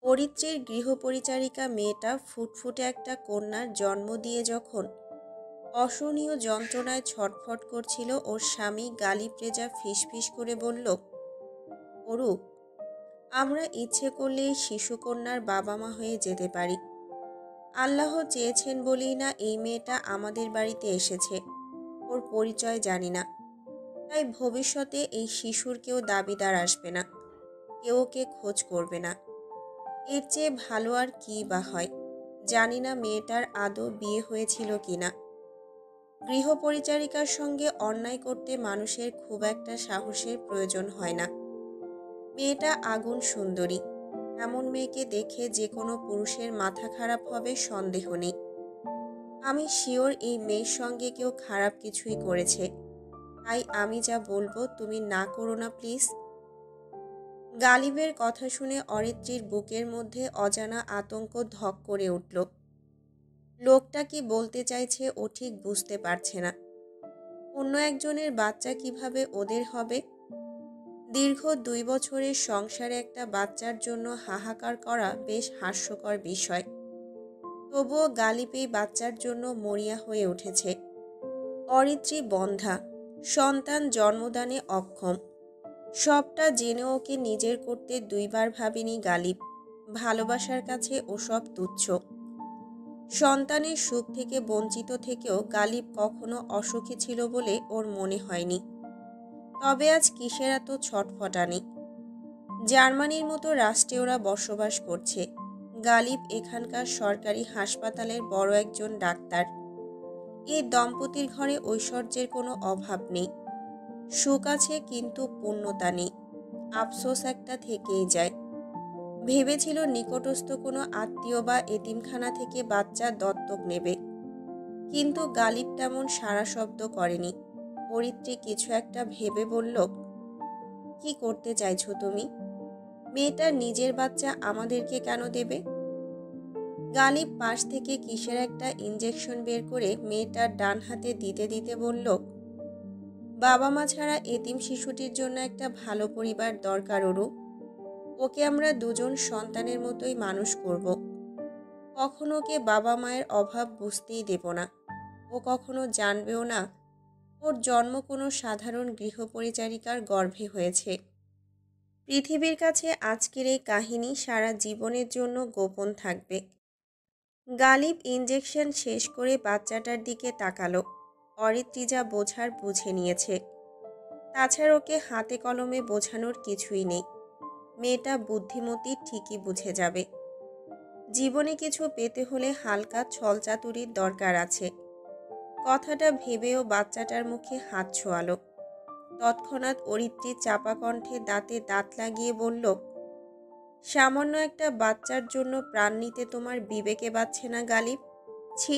অরিত্রীর গৃহপরিচারিকা মেয়েটা ফুটফুটে একটা কন্যার জন্ম দিয়ে যখন অসহনীয় যন্ত্রণায় ছটফট করছিল, ওর স্বামী গালিব রেজা ফিসফিস করে বলল, অরূপ, আমরা ইচ্ছে করলে এই শিশুকন্যার বাবা মা হয়ে যেতে পারি। আল্লাহ চেয়েছেন বলেই না এই মেয়েটা আমাদের বাড়িতে এসেছে। ওর পরিচয় জানি না, তাই ভবিষ্যতে এই শিশুর কেউ দাবিদার আসবে না, কেউ ওকে খোঁজ করবে না। এর চেয়ে ভালো আর কী বা হয়। জানি না মেয়েটার আদৌ বিয়ে হয়েছিল কিনা। গৃহপরিচারিকার সঙ্গে অন্যায় করতে মানুষের খুব একটা সাহসের প্রয়োজন হয় না। মেয়েটা আগুন সুন্দরী, এমন মেয়েকে দেখে যে কোনো পুরুষের মাথা খারাপ হবে সন্দেহ নেই। আমি শিওর এই মেয়ের সঙ্গে কেউ খারাপ কিছুই করেছে, তাই আমি যা বলবো তুমি না করো না প্লিজ। গালিবের কথা শুনে অরিত্রীর বুকের মধ্যে অজানা আতঙ্ক ধক করে উঠল। লোকটা কি বলতে চাইছে ও ঠিক বুঝতে পারছে না। অন্য একজনের বাচ্চা কিভাবে ওদের হবে? দীর্ঘ 2 বছরের সংসারে একটা বাচ্চার জন্য হাহাকার করা বেশ হাস্যকর বিষয়। তবুও গালিব এই বাচ্চার জন্য মরিয়া হয়ে উঠেছে। অরিত্রী বন্ধ্যা, সন্তান জন্মদানে অক্ষম। সবটা জেনে ওকে নিজের করতে 2 বার ভাবেনি গালিব। ভালোবাসার কাছে ওসব তুচ্ছ। সন্তানের সুখ থেকে বঞ্চিত থেকেও গালিব কখনো অসুখী ছিল বলে ওর মনে হয়নি। তবে আজ কিসের এত ছটফটানি? জার্মানির মতো রাষ্ট্রে ওরা বসবাস করছে। গালিব এখানকার সরকারি হাসপাতালের বড় একজন ডাক্তার। এই দম্পতির ঘরে ঐশ্বর্যের কোনো অভাব নেই। সুখ আছে কিন্তু পূর্ণতা নেই। আফসোস একটা থেকেই যায়। ভেবেছিল নিকটস্থ কোনো আত্মীয় বা এতিমখানা থেকে বাচ্চা দত্তক নেবে, কিন্তু গালিব তেমন সাড়া শব্দ করেনি। অরিত্রী কিছু একটা ভেবে বলল, কি করতে চাইছো তুমি? মেয়েটার নিজের বাচ্চা আমাদেরকে কেন দেবে? গালিব পাশ থেকে কিসের একটা ইঞ্জেকশন বের করে মেয়েটার ডান হাতে দিতে দিতে বলল, বাবা মা ছাড়া এতিম শিশুটির জন্য একটা ভালো পরিবার দরকার অরূপ। ওকে আমরা দুজন সন্তানের মতোই মানুষ করব। কখনো ওকে বাবা মায়ের অভাব বুঝতেই দেব না। ও কখনো জানবেও না ওর জন্ম কোনো সাধারণ গৃহপরিচারিকার গর্ভে হয়েছে। পৃথিবীর কাছে আজকের এই কাহিনী সারা জীবনের জন্য গোপন থাকবে। গালিব ইঞ্জেকশন শেষ করে বাচ্চাটার দিকে তাকালো। অরিত্রী যা বোঝার বুঝে নিয়েছে। তাছাড়া ওকে হাতে কলমে বোঝানোর কিছুই নেই। মেয়েটা বুদ্ধিমতী, ঠিকই বুঝে যাবে। জীবনে কিছু পেতে হলে হালকা ছলচাতুরির দরকার আছে। কথাটা ভেবেও বাচ্চাটার মুখে হাত ছোঁয়ালো। তৎক্ষণাৎ অরিত্রী চাপা কণ্ঠে দাঁতে দাঁত লাগিয়ে বলল, সামান্য একটা বাচ্চার জন্য প্রাণ নিতে তোমার বিবেকে বাচ্ছে না গালিব? ছি,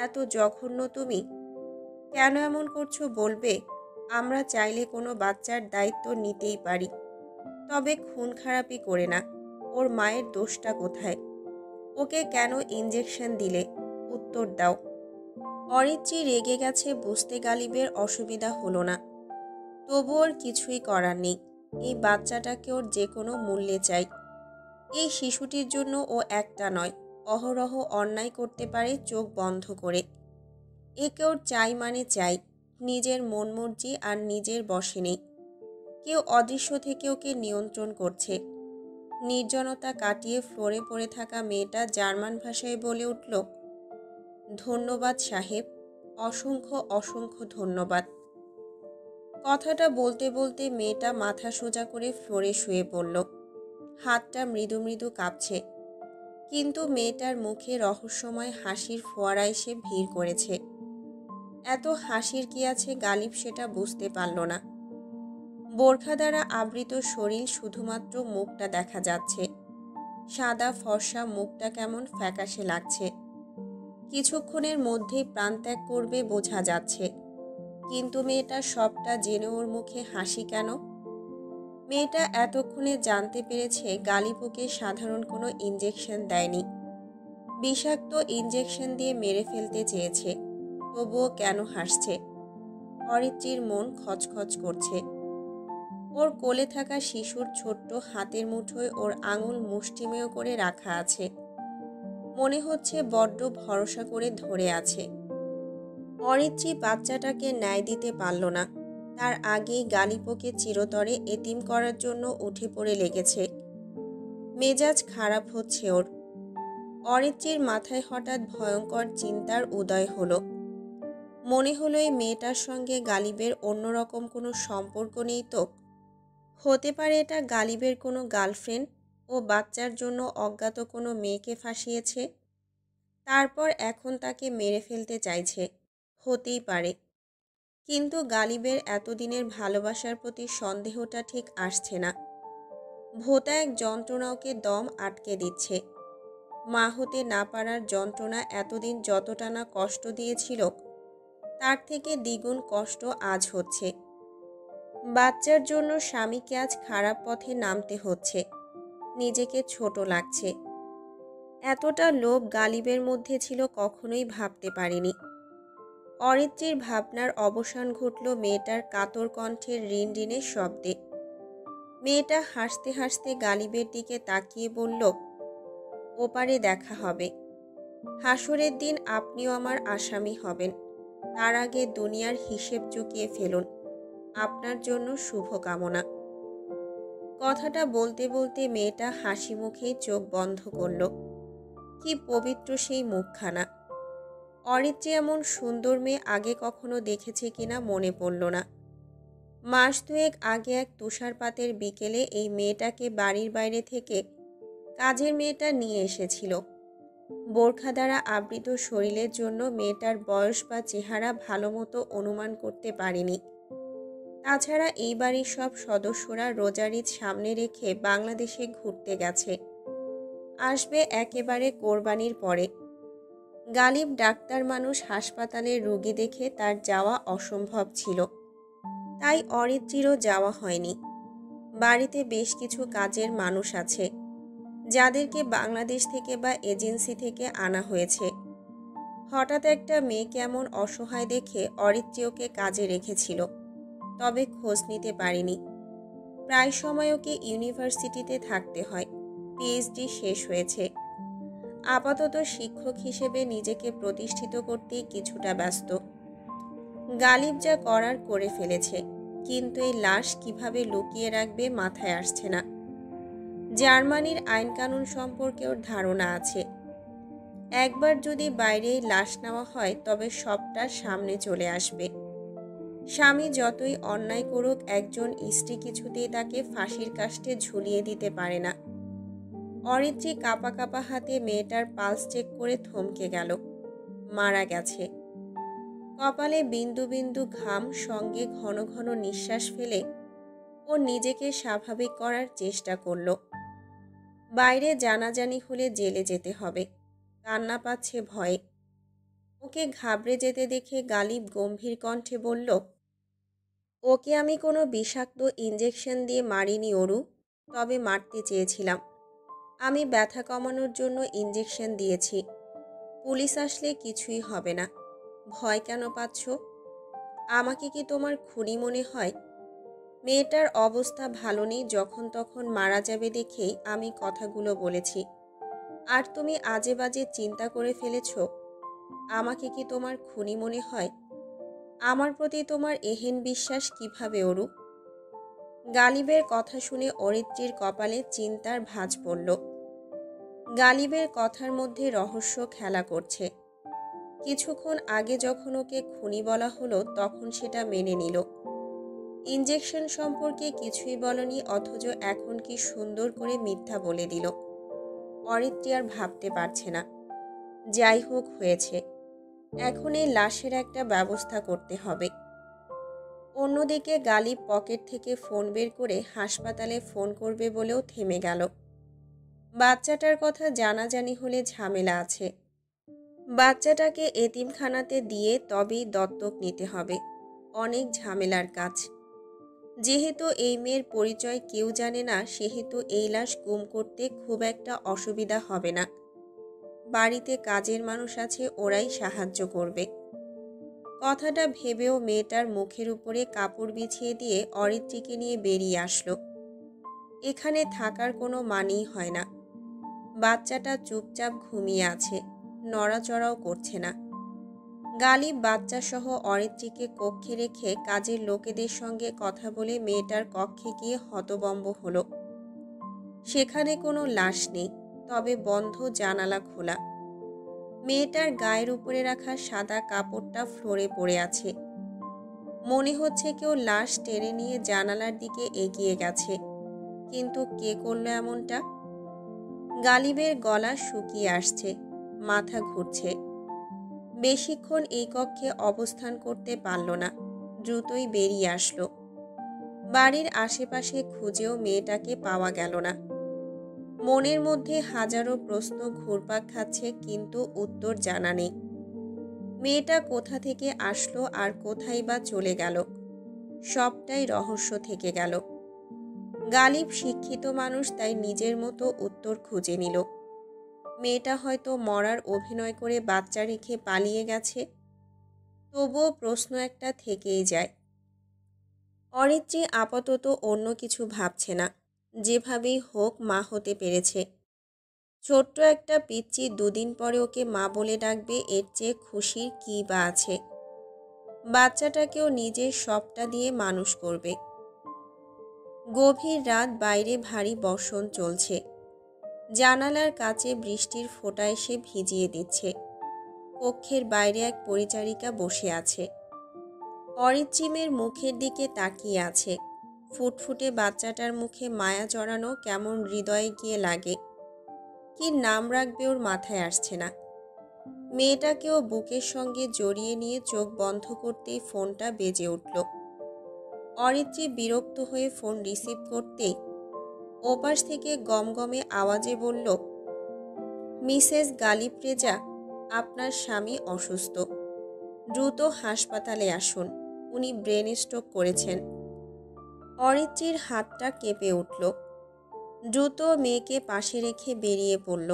এত জঘন্য তুমি! কেন এমন করছো বলবে? আমরা চাইলে কোনো বাচ্চার দায়িত্ব নিতেই পারি, তবে খুন খারাপি করে না। ওর মায়ের দোষটা কোথায়? ওকে কেন ইঞ্জেকশন দিলে? উত্তর দাও। অরিত্রী রেগে গেছে বুঝতে গালিবের অসুবিধা হলো না। তবু ওর কিছুই করার নেই। এই বাচ্চাটাকে ওর যে কোনো মূল্যে চাই। এই শিশুটির জন্য ও একটা নয়, অহরহ অন্যায় করতে পারে চোখ বন্ধ করে। একে ওর চাই মানে চাই। নিজের মন মর্জি আর নিজের বশে নেই। কেউ অদৃশ্য থেকে ওকে নিয়ন্ত্রণ করছে। নির্জনতা কাটিয়ে ফ্লোরে পড়ে থাকা মেয়েটা জার্মান ভাষায় বলে উঠল, ধন্যবাদ সাহেব, অসংখ্য অসংখ্য ধন্যবাদ। কথাটা বলতে বলতে মেয়েটা মাথা সোজা করে ফ্লোরে শুয়ে পড়ল। হাতটা মৃদু মৃদু কাঁপছে, কিন্তু মেয়েটার মুখে রহস্যময় হাসির ফোয়ারা এসে ভিড় করেছে। এত হাসির কি আছে গালিব সেটা বুঝতে পারল না। বোরখা দ্বারা আবৃত শরীর, শুধুমাত্র মুখটা দেখা যাচ্ছে। সাদা ফর্সা মুখটা কেমন ফ্যাকাশে লাগছে। কিছুক্ষণের মধ্যেই প্রাণত্যাগ করবে বোঝা যাচ্ছে, কিন্তু মেয়েটা সবটা জেনে ওর মুখে হাসি কেন? মেয়েটা এতক্ষণে জানতে পেরেছে গালিব ওকে সাধারণ কোনো ইঞ্জেকশন দেয়নি। বিষাক্ত ইঞ্জেকশন দিয়ে মেরে ফেলতে চেয়েছে। তবুও কেন হাসছে? অরিত্রীর মন খচখচ করছে। ওর কোলে থাকা শিশুর ছোট্ট হাতের মুঠোয় ওর আঙুল মুষ্টিমেয় করে রাখা আছে। মনে হচ্ছে বড্ড ভরসা করে ধরে আছে। অরিত্রী বাচ্চাটাকে ন্যায় দিতে পারল না। তার আগেই গালিবকে চিরতরে এতিম করার জন্য উঠে পড়ে লেগেছে। মেজাজ খারাপ হচ্ছে ওর। অরিত্রীর মাথায় হঠাৎ ভয়ঙ্কর চিন্তার উদয় হলো। মনে হলো এই মেয়েটার সঙ্গে গালিবের অন্যরকম কোনো সম্পর্ক নেই তো। হতে পারে এটা গালিবের কোনো গার্লফ্রেন্ড, ও বাচ্চার জন্য অজ্ঞাত কোনো মেয়েকে ফাঁসিয়েছে, তারপর এখন তাকে মেরে ফেলতে চাইছে। হতেই পারে। কিন্তু গালিবের এতদিনের ভালোবাসার প্রতি সন্দেহটা ঠিক আসছে না। ভোঁতা এক যন্ত্রণা ওকে দম আটকে দিচ্ছে। মা হতে না পারার যন্ত্রণা এতদিন যতটা না কষ্ট দিয়েছিল, তার থেকে দ্বিগুণ কষ্ট আজ হচ্ছে। বাচ্চার জন্য স্বামীকে আজ খারাপ পথে নামতে হচ্ছে। নিজেকে ছোট লাগছে। এতটা লোভ গালিবের মধ্যে ছিল কখনোই ভাবতে পারিনি। অরিত্রীর ভাবনার অবসান ঘটল মেয়েটার কাতর কণ্ঠের রিনরিনের শব্দে। মেয়েটা হাসতে হাসতে গালিবের দিকে তাকিয়ে বলল, ওপারে দেখা হবে। হাসরের দিন আপনিও আমার আসামি হবেন। তার আগে দুনিয়ার হিসেব চুকিয়ে ফেলুন। আপনার জন্য শুভকামনা। কথাটা বলতে বলতে মেয়েটা হাসি মুখেই চোখ বন্ধ করল। কি পবিত্র সেই মুখখানা! অরিত্রী এমন সুন্দর মেয়ে আগে কখনো দেখেছে কিনা মনে পড়ল না। মাস দুয়েক আগে এক তুষারপাতের বিকেলে এই মেয়েটাকে বাড়ির বাইরে থেকে কাজের মেয়েটা নিয়ে এসেছিল। বোরখা দ্বারা আবৃত শরীরের জন্য মেয়েটার বয়স বা চেহারা ভালো মতো অনুমান করতে পারিনি। তাছাড়া এই বাড়ির সব সদস্যরা রোজার ঈদ সামনে রেখে বাংলাদেশে ঘুরতে গেছে। আসবে একেবারে কোরবানির পরে। গালিব ডাক্তার মানুষ, হাসপাতালের রোগী দেখে তার যাওয়া অসম্ভব ছিল। তাই অরিত্রীরও যাওয়া হয়নি। বাড়িতে বেশ কিছু কাজের মানুষ আছে, যাদেরকে বাংলাদেশ থেকে বা এজেন্সি থেকে আনা হয়েছে। হঠাৎ একটা মেয়ে কেমন অসহায় দেখে অরিত্রী ওকে কাজে রেখেছিল, তবে খোঁজ নিতে পারিনি। প্রায় সময় ওকে ইউনিভার্সিটিতে থাকতে হয়। পিএইচডি শেষ হয়েছে। আপাতত শিক্ষক হিসেবে নিজেকে প্রতিষ্ঠিত করতেই কিছুটা ব্যস্ত। গালিব যা করার করে ফেলেছে, কিন্তু এই লাশ কিভাবে লুকিয়ে রাখবে মাথায় আসছে না। জার্মানির আইনকানুন সম্পর্কে ওর ধারণা আছে। একবার যদি বাইরে লাশ নেওয়া হয় তবে সবটা সামনে চলে আসবে। স্বামী যতই অন্যায় করুক, একজন স্ত্রী কিছুতেই তাকে ফাঁসির কাষ্ঠে ঝুলিয়ে দিতে পারে না। অরিত্রী কাঁপা কাঁপা হাতে মেয়েটার পালস চেক করে থমকে গেল। মারা গেছে। কপালে বিন্দু বিন্দু ঘাম, সঙ্গে ঘন ঘন নিঃশ্বাস ফেলে ও নিজেকে স্বাভাবিক করার চেষ্টা করল। বাইরে জানাজানি হলে জেলে যেতে হবে। কান্না পাচ্ছে ভয়ে। ওকে ঘাবড়ে যেতে দেখে গালিব গম্ভীর কণ্ঠে বলল, ওকে আমি কোনো বিষাক্ত ইঞ্জেকশন দিয়ে মারিনি অরু, তবে মারতে চেয়েছিলাম। আমি ব্যথা কমানোর জন্য ইঞ্জেকশন দিয়েছি। পুলিশ আসলে কিছুই হবে না। ভয় কেন পাচ্ছ? আমাকে কি তোমার খুনি মনে হয়? মেয়েটার অবস্থা ভালো নেই, যখন তখন মারা যাবে দেখেই আমি কথাগুলো বলেছি। আর তুমি আজে বাজে চিন্তা করে ফেলেছ। আমাকে কি তোমার খুনি মনে হয়? আমার প্রতি তোমার এহেন বিশ্বাস কিভাবে অরু? গালিবের কথা শুনে অরিত্রীর কপালে চিন্তার ভাঁজ পড়ল। গালিবের কথার মধ্যে রহস্য খেলা করছে। কিছুক্ষণ আগে যখন ওকে খুনি বলা হলো তখন সেটা মেনে নিল। ইঞ্জেকশন সম্পর্কে কিছুই বলনি, অথচ এখন কি সুন্দর করে মিথ্যা বলে দিল। অরিত্রী আর ভাবতে পারছে না। যাই হোক, হয়েছে। এখন এই লাশের একটা ব্যবস্থা করতে হবে। অন্যদিকে গালিব পকেট থেকে ফোন বের করে হাসপাতালে ফোন করবে বলেও থেমে গেল। বাচ্চাটার কথা জানাজানি হলে ঝামেলা আছে। বাচ্চাটাকে এতিমখানাতে দিয়ে তবেই দত্তক নিতে হবে। অনেক ঝামেলার কাজ। যেহেতু এই মেয়ের পরিচয় কেউ জানে না, সেহেতু এই লাশ গুম করতে খুব একটা অসুবিধা হবে না। বাড়িতে কাজের মানুষ আছে, ওরাই সাহায্য করবে। কথাটা ভেবেও মেয়েটার মুখের উপরে কাপড় বিছিয়ে দিয়ে অরিত্রীকে নিয়ে বেরিয়ে আসলো। এখানে থাকার কোনো মানেই হয় না। বাচ্চাটা চুপচাপ ঘুমিয়ে আছে, নড়াচড়াও করছে না। গালিব বাচ্চাসহ অরিত্রীকে কক্ষে রেখে কাজের লোকেদের সঙ্গে কথা বলে মেয়েটার কক্ষে গিয়ে হতবম্ব হলো। সেখানে কোনো লাশ নেই, তবে বন্ধ জানালা খোলা। মেয়েটার গায়ের উপরে রাখা সাদা কাপড়টা ফ্লোরে পড়ে আছে। মনে হচ্ছে কেউ লাশ টেনে নিয়ে জানালার দিকে এগিয়ে গেছে, কিন্তু কে করলো এমনটা? গালিবের গলা শুকিয়ে আসছে, মাথা ঘুরছে। বেশিক্ষণ এই কক্ষে অবস্থান করতে পারল না, দ্রুতই বেরিয়ে আসলো। বাড়ির আশেপাশে খুঁজেও মেয়েটাকে পাওয়া গেল না। মনের মধ্যে হাজারো প্রশ্ন ঘুরপাক খাচ্ছে, কিন্তু উত্তর জানা নেই। মেয়েটা কোথা থেকে আসলো আর কোথায় বা চলে গেল, সবটাই রহস্য থেকে গেল। গালিব শিক্ষিত মানুষ, তাই নিজের মতো উত্তর খুঁজে নিল। মেয়েটা হয়তো মরার অভিনয় করে বাচ্চা রেখে পালিয়ে গেছে। তবুও প্রশ্ন একটা থেকেই যায়। অরিত্রী আপাতত অন্য কিছু ভাবছে না, যেভাবেই হোক মা হতে পেরেছে। ছোট্ট একটা পিচ্চি 2 দিন পরে ওকে মা বলে ডাকবে, এর চেয়ে খুশির কী বা আছে। বাচ্চাটাকেও নিজের সবটা দিয়ে মানুষ করবে। গভীর রাত, বাইরে ভারী বর্ষণ চলছে। জানালার কাছে বৃষ্টির ফোঁটা এসে ভিজিয়ে দিচ্ছে। কক্ষের বাইরে এক পরিচারিকা বসে আছে। অরিত্রিমের মুখের দিকে তাকিয়ে আছে। ফুটফুটে বাচ্চাটার মুখে মায়া জড়ানো কেমন হৃদয়ে গিয়ে লাগে। কি নাম রাখবে ওর মাথায় আসছে না। মেয়েটাকেও বুকের সঙ্গে জড়িয়ে নিয়ে চোখ বন্ধ করতেই ফোনটা বেজে উঠল। অরিত্রী বিরক্ত হয়ে ফোন রিসিভ করতেই ওপাশ থেকে গমগমে আওয়াজে বলল, মিসেস গালিব রেজা, আপনার স্বামী অসুস্থ, দ্রুত হাসপাতালে আসুন, উনি ব্রেন স্ট্রোক করেছেন। অরিত্রীর হাতটা কেঁপে উঠল। দ্রুত মেয়েকে পাশে রেখে বেরিয়ে পড়ল।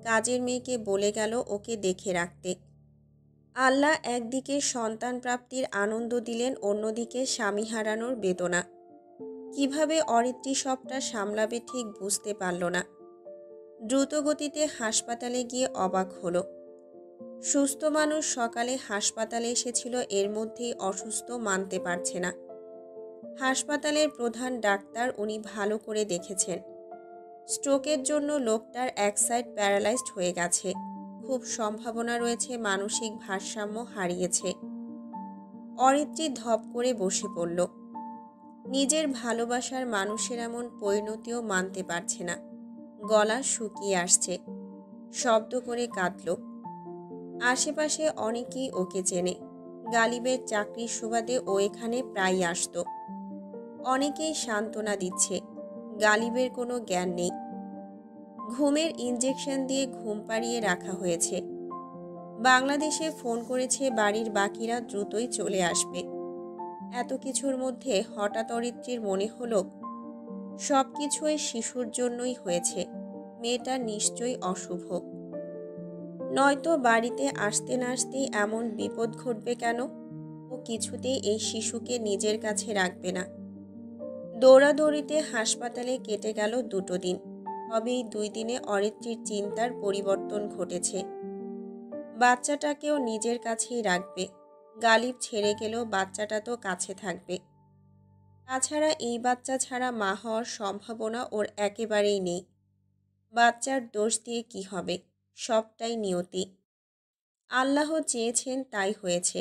কাজের মেয়েকে বলে গেল ওকে দেখে রাখতে। আল্লাহ একদিকে সন্তান প্রাপ্তির আনন্দ দিলেন, অন্যদিকে স্বামী হারানোর বেদনা। কিভাবে অরিত্রী সবটা সামলাবে ঠিক বুঝতে পারল না। দ্রুত গতিতে হাসপাতালে গিয়ে অবাক হলো। সুস্থ মানুষ সকালে হাসপাতালে এসেছিল, এর মধ্যেই অসুস্থ মানতে পারছে না। হাসপাতালের প্রধান ডাক্তার, উনি ভালো করে দেখেছেন। স্ট্রোকের জন্য লোকটার এক সাইড প্যারালাইজড হয়ে গেছে। খুব সম্ভাবনা রয়েছে মানসিক ভারসাম্য হারিয়েছে। অরিত্রী ধপ করে বসে পড়ল। নিজের ভালোবাসার মানুষের এমন পরিণতিও মানতে পারছে না। গলা শুকিয়ে আসছে, শব্দ করে কাঁদল। আশেপাশে অনেকেই ওকে চেনে। গালিবের চাকরির সুবাদে ও এখানে প্রায় আসত। অনেকেই সান্ত্বনা দিচ্ছে, গালিবের কোনো জ্ঞান নেই। ঘুমের ইনজেকশন দিয়ে ঘুম পাড়িয়ে রাখা হয়েছে। বাংলাদেশে ফোন করেছে, বাড়ির বাকিরা দ্রুতই চলে আসবে। এত কিছুর মধ্যে হঠাৎ অরিত্রীর মনে হলো সব কিছুই শিশুর জন্যই হয়েছে। মেয়েটা নিশ্চয়ই অশুভ, নয়তো বাড়িতে আসতে না আসতেই এমন বিপদ ঘটবে কেন? ও কিছুতেই এই শিশুকে নিজের কাছে রাখবে না। দৌড়াদৌড়িতে হাসপাতালে কেটে গেল 2 দিন। তবে এই 2 দিনে অরিত্রীর চিন্তার পরিবর্তন ঘটেছে। বাচ্চাটাকেও নিজের কাছেই রাখবে। গালিব ছেড়ে গেলেও বাচ্চাটা তো কাছে থাকবে। তাছাড়া এই বাচ্চা ছাড়া মা হওয়ার সম্ভাবনা ওর একেবারেই নেই। বাচ্চার দোষ দিয়ে কি হবে? সবটাই নিয়তি। আল্লাহ চেয়েছেন তাই হয়েছে।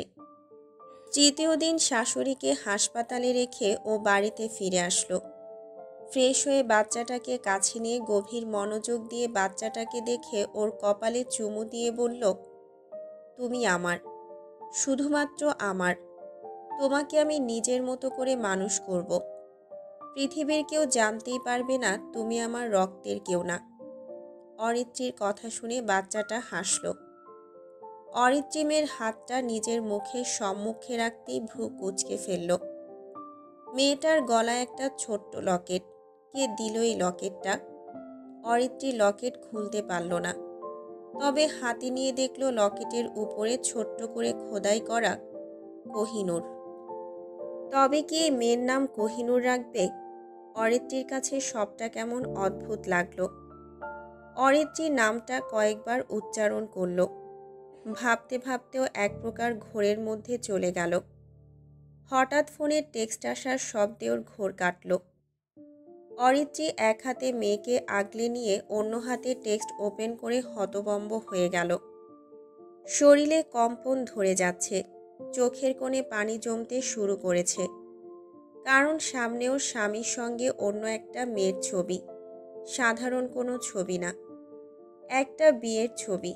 3য় দিন শাশুড়িকে হাসপাতালে রেখে ও বাড়িতে ফিরে আসলো। ফ্রেশ হয়ে বাচ্চাটাকে কাছে নিয়ে গভীর মনোযোগ দিয়ে বাচ্চাটাকে দেখে ওর কপালে চুমু দিয়ে বলল, তুমি আমার, শুধুমাত্র আমার। তোমাকে আমি নিজের মতো করে মানুষ করব। পৃথিবীর কেউ জানতেই পারবে না তুমি আমার রক্তের কেউ না। অরিত্রীর কথা শুনে বাচ্চাটা হাসল। অরিত্রিমের হাতটা নিজের মুখের সম্মুখে রাখতেই ভ্রু কুঁচকে ফেলল। মেয়েটার গলায় একটা ছোট্ট লকেট। কে দিল এই লকেটটা? অরিত্রী লকেট খুলতে পারল না। তবে হাতে নিয়ে দেখল লকেটের উপরে ছোট্ট করে খোদাই করা কোহিনূর। তবে কি এই মেয়ের নাম কোহিনূর রাখবে? অরিত্রীর কাছে সবটা কেমন অদ্ভুত লাগলো। অরিত্রী নামটা কয়েকবার উচ্চারণ করলো। ভাবতে ভাবতেও এক প্রকার ঘোরের মধ্যে চলে গেল। হঠাৎ ফোনের টেক্সট আসার শব্দে ওর ঘোর কাটল। অরিত্রী এক হাতে মেয়েকে আগলে নিয়ে অন্য হাতে টেক্সট ওপেন করে হতবম্ব হয়ে গেল। শরীরে কম্পন ধরে যাচ্ছে, চোখের কোণে পানি জমতে শুরু করেছে। কারণ সামনে ওর স্বামীর সঙ্গে অন্য একটা মেয়ের ছবি, সাধারণ কোনো ছবি না, একটা বিয়ের ছবি।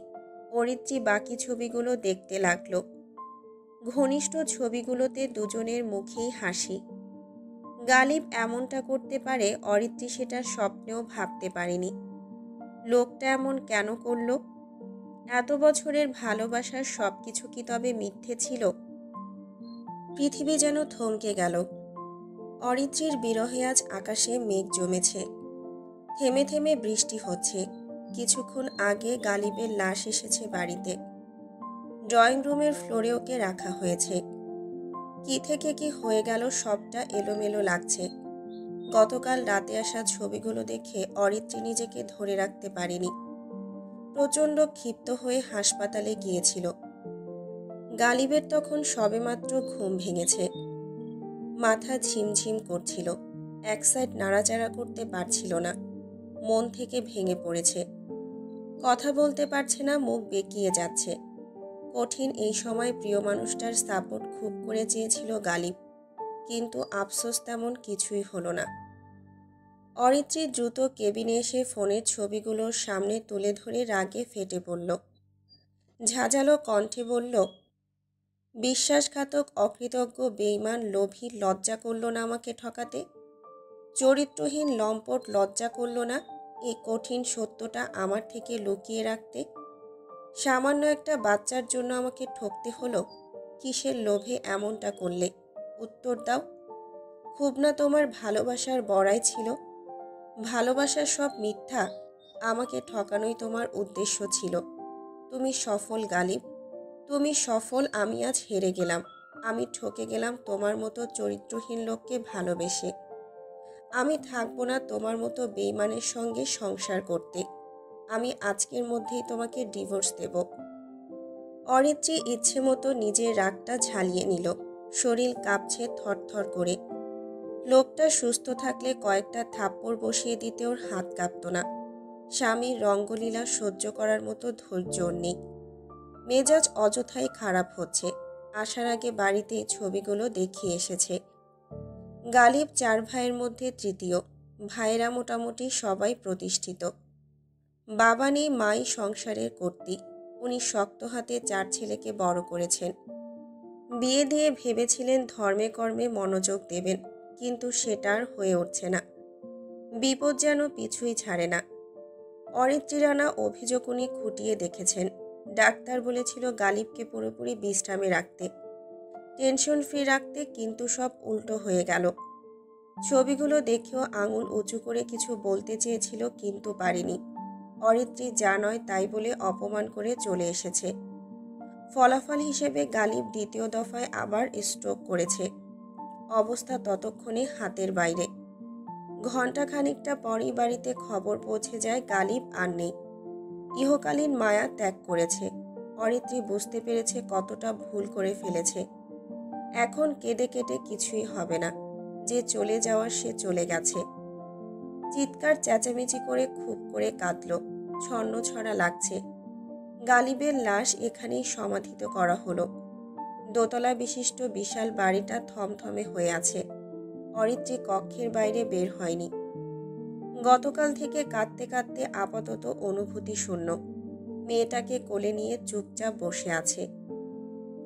অরিত্রী বাকি ছবিগুলো দেখতে লাগলো। ঘনিষ্ঠ ছবিগুলোতে দুজনের মুখেই হাসি। গালিব এমনটা করতে পারে অরিত্রী সেটা স্বপ্নেও ভাবতে পারেনি। লোকটা এমন কেন করল? এত বছরের ভালোবাসার সব কিছু কি তবে মিথ্যে ছিল? পৃথিবী যেন থমকে গেল। অরিত্রীর বিরহে আজ আকাশে মেঘ জমেছে, থেমে থেমে বৃষ্টি হচ্ছে। কিছুক্ষণ আগে গালিবের লাশ এসেছে বাড়িতে। ড্রয়িং রুমের ফ্লোরে ওকে রাখা হয়েছে। কি থেকে কি হয়ে গেল সবটা এলোমেলো লাগছে। গতকাল রাতে আসা ছবিগুলো দেখে অরিত্রী নিজেকে ধরে রাখতে পারেনি। প্রচণ্ড ক্ষিপ্ত হয়ে হাসপাতালে গিয়েছিল। গালিবের তখন সবেমাত্র ঘুম ভেঙেছে। মাথা ঝিমঝিম করছিল, এক সাইড নাড়াচাড়া করতে পারছিল না, মন থেকে ভেঙে পড়েছে। কথা বলতে পারছে না, মুখ বেঁকিয়ে যাচ্ছে। কঠিন এই সময় প্রিয় মানুষটার সাপোর্ট খুব করে চেয়েছিল গালিব, কিন্তু আফসোস তেমন কিছুই হলো না। অরিত্রী দ্রুত কেবিনে এসে ফোনের ছবিগুলোর সামনে তুলে ধরে রাগে ফেটে পড়ল। ঝাঁঝালো কণ্ঠে বলল, বিশ্বাসঘাতক, অকৃতজ্ঞ, বেঈমান, লোভী, লজ্জা করল না আমাকে ঠকাতে? চরিত্রহীন লম্পট, লজ্জা করল না এই কঠিন সত্যটা আমার থেকে লুকিয়ে রাখতে? সামান্য একটা বাচ্চার জন্য আমাকে ঠকতে হলো? কিসের লোভে এমনটা করলে? উত্তর দাও। খুব না তোমার ভালোবাসার বড়াই ছিল? ভালোবাসার সব মিথ্যা? আমাকে ঠকানোই তোমার উদ্দেশ্য ছিল? তুমি সফল গালিব, তুমি সফল। আমি আজ হেরে গেলাম। আমি ঠকে গেলাম তোমার মতো চরিত্রহীন লোককে ভালোবেসে। আমি থাকবো না তোমার মতো বেঈমানের সঙ্গে সংসার করতে। আমি আজকের মধ্যেই তোমাকে ডিভোর্স দেব। অরিত্রী ইচ্ছে মতো নিজের রাগটা ঝালিয়ে নিল। শরীর কাঁপছে থরথর করে। লোকটা সুস্থ থাকলে কয়েকটা থাপ্পড় বসিয়ে দিতে ওর হাত কাঁপত না। স্বামীর রঙ্গলীলা সহ্য করার মতো ধৈর্য ওর নেই। মেজাজ অযথাই খারাপ হচ্ছে। আসার আগে বাড়িতে ছবিগুলো দেখিয়ে এসেছে। গালিব 4 ভাইয়ের মধ্যে তৃতীয়। ভাইয়েরা মোটামুটি সবাই প্রতিষ্ঠিত। বাবা নেই, মাই সংসারের কর্ত্রী। উনি শক্ত হাতে 4 ছেলেকে বড় করেছেন। বিয়ে দিয়ে ভেবেছিলেন ধর্মে কর্মে মনোযোগ দেবেন, কিন্তু সেটা আর হয়ে উঠছে না। বিপদ যেন পিছুই ছাড়ে না। অরিত্রীর আনা অভিযোগ উনি খুঁটিয়ে দেখেছেন। ডাক্তার বলেছিল গালিবকে পুরোপুরি বিশ্রামে রাখতে, টেনশন ফ্রি রাখতে, কিন্তু সব উল্টো হয়ে গেল। ছবিগুলো দেখেও আঙুল উঁচু করে কিছু বলতে চেয়েছিল, কিন্তু পারেনি। অরিত্রী যা নয় তাই বলে অপমান করে চলে এসেছে। ফলাফল হিসেবে গালিব দ্বিতীয় দফায় আবার স্ট্রোক করেছে। অবস্থা ততক্ষণে হাতের বাইরে। ঘণ্টা খানিকটা পরই বাড়িতে খবর পৌঁছে যায় গালিব আর নেই। ইহকালীন মায়া ত্যাগ করেছে। অরিত্রী বুঝতে পেরেছে কতটা ভুল করে ফেলেছে। এখন কেঁদে কেটে কিছুই হবে না। যে চলে যাওয়ার সে চলে গেছে। চিৎকার চেঁচামেচি করে খুব করে কাঁদল। ছন্নছড়া লাগছে। গালিবের লাশ এখানেই সমাধিত করা হলো। দোতলা বিশিষ্ট বিশাল বাড়িটা থমথমে হয়ে আছে। অরিত্রী কক্ষের বাইরে বের হয়নি। গতকাল থেকে কাঁদতে কাঁদতে আপাতত অনুভূতি শূন্য। মেয়েটাকে কোলে নিয়ে চুপচাপ বসে আছে।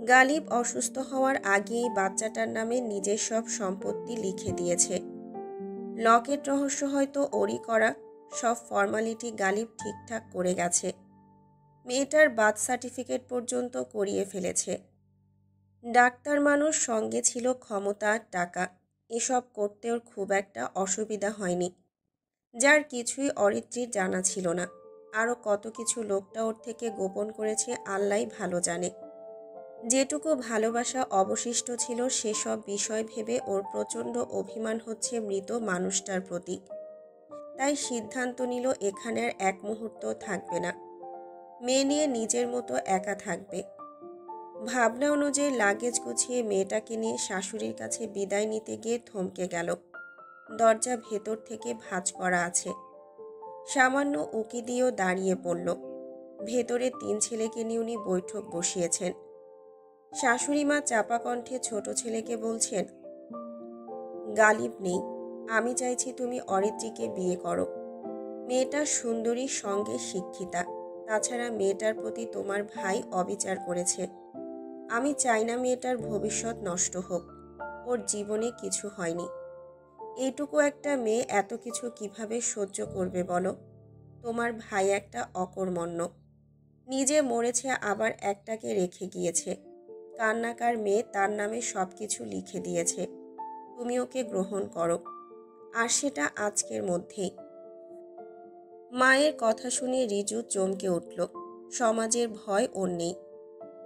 গালিব অসুস্থ হওয়ার আগেই বাচ্চাটার নামে নিজের সব সম্পত্তি লিখে দিয়েছে। লকেট রহস্য হয়তো ওরই করা। সব ফর্মালিটি গালিব ঠিকঠাক করে গেছে। মেয়েটার বার্থ সার্টিফিকেট পর্যন্ত করিয়ে ফেলেছে। ডাক্তার মানুষ, সঙ্গে ছিল ক্ষমতা আর টাকা। এসব করতে ওর খুব একটা অসুবিধা হয়নি। যার কিছুই অরিত্রীর জানা ছিল না। আরও কত কিছু লোকটা ওর থেকে গোপন করেছে আল্লাহই ভালো জানে। যেটুকু ভালোবাসা অবশিষ্ট ছিল সেসব বিষয় ভেবে ওর প্রচণ্ড অভিমান হচ্ছে মৃত মানুষটার প্রতি। তাই সিদ্ধান্ত নিল এখানে আর এক মুহূর্ত থাকবে না। মেয়ে নিয়ে নিজের মতো একা থাকবে। ভাবনা অনুযায়ী লাগেজ গুছিয়ে মেয়েটাকে নিয়ে শাশুড়ির কাছে বিদায় নিতে গিয়ে থমকে গেল। দরজা ভেতর থেকে ভাঁজ করা আছে। সামান্য উঁকি দিয়েও দাঁড়িয়ে পড়ল। ভেতরে ৩ ছেলেকে নিয়ে উনি বৈঠক বসিয়েছেন। শাশুড়ি মা চাপা কণ্ঠে ছোট ছেলেকে বলছেন, গালিব নেই, আমি চাইছি তুমি অরিত্রীকে বিয়ে করো। মেয়েটা সুন্দরী, সঙ্গে শিক্ষিতা। তাছাড়া মেয়েটার প্রতি তোমার ভাই অবিচার করেছে। আমি চাই না মেয়েটার ভবিষ্যৎ নষ্ট হোক। ওর জীবনে কিছু হয়নি। এইটুকু একটা মেয়ে এত কিছু কিভাবে সহ্য করবে বলো? তোমার ভাই একটা অকর্মণ্য। নিজে মরেছে, আবার একটাকে রেখে গিয়েছে। কান্নাকার মেয়ে, তার নামে সব কিছু লিখে দিয়েছে। তুমি ওকে গ্রহণ করো, আর সেটা আজকের মধ্যেই। মায়ের কথা শুনে রিজু চমকে উঠল। সমাজের ভয় ওর নেই,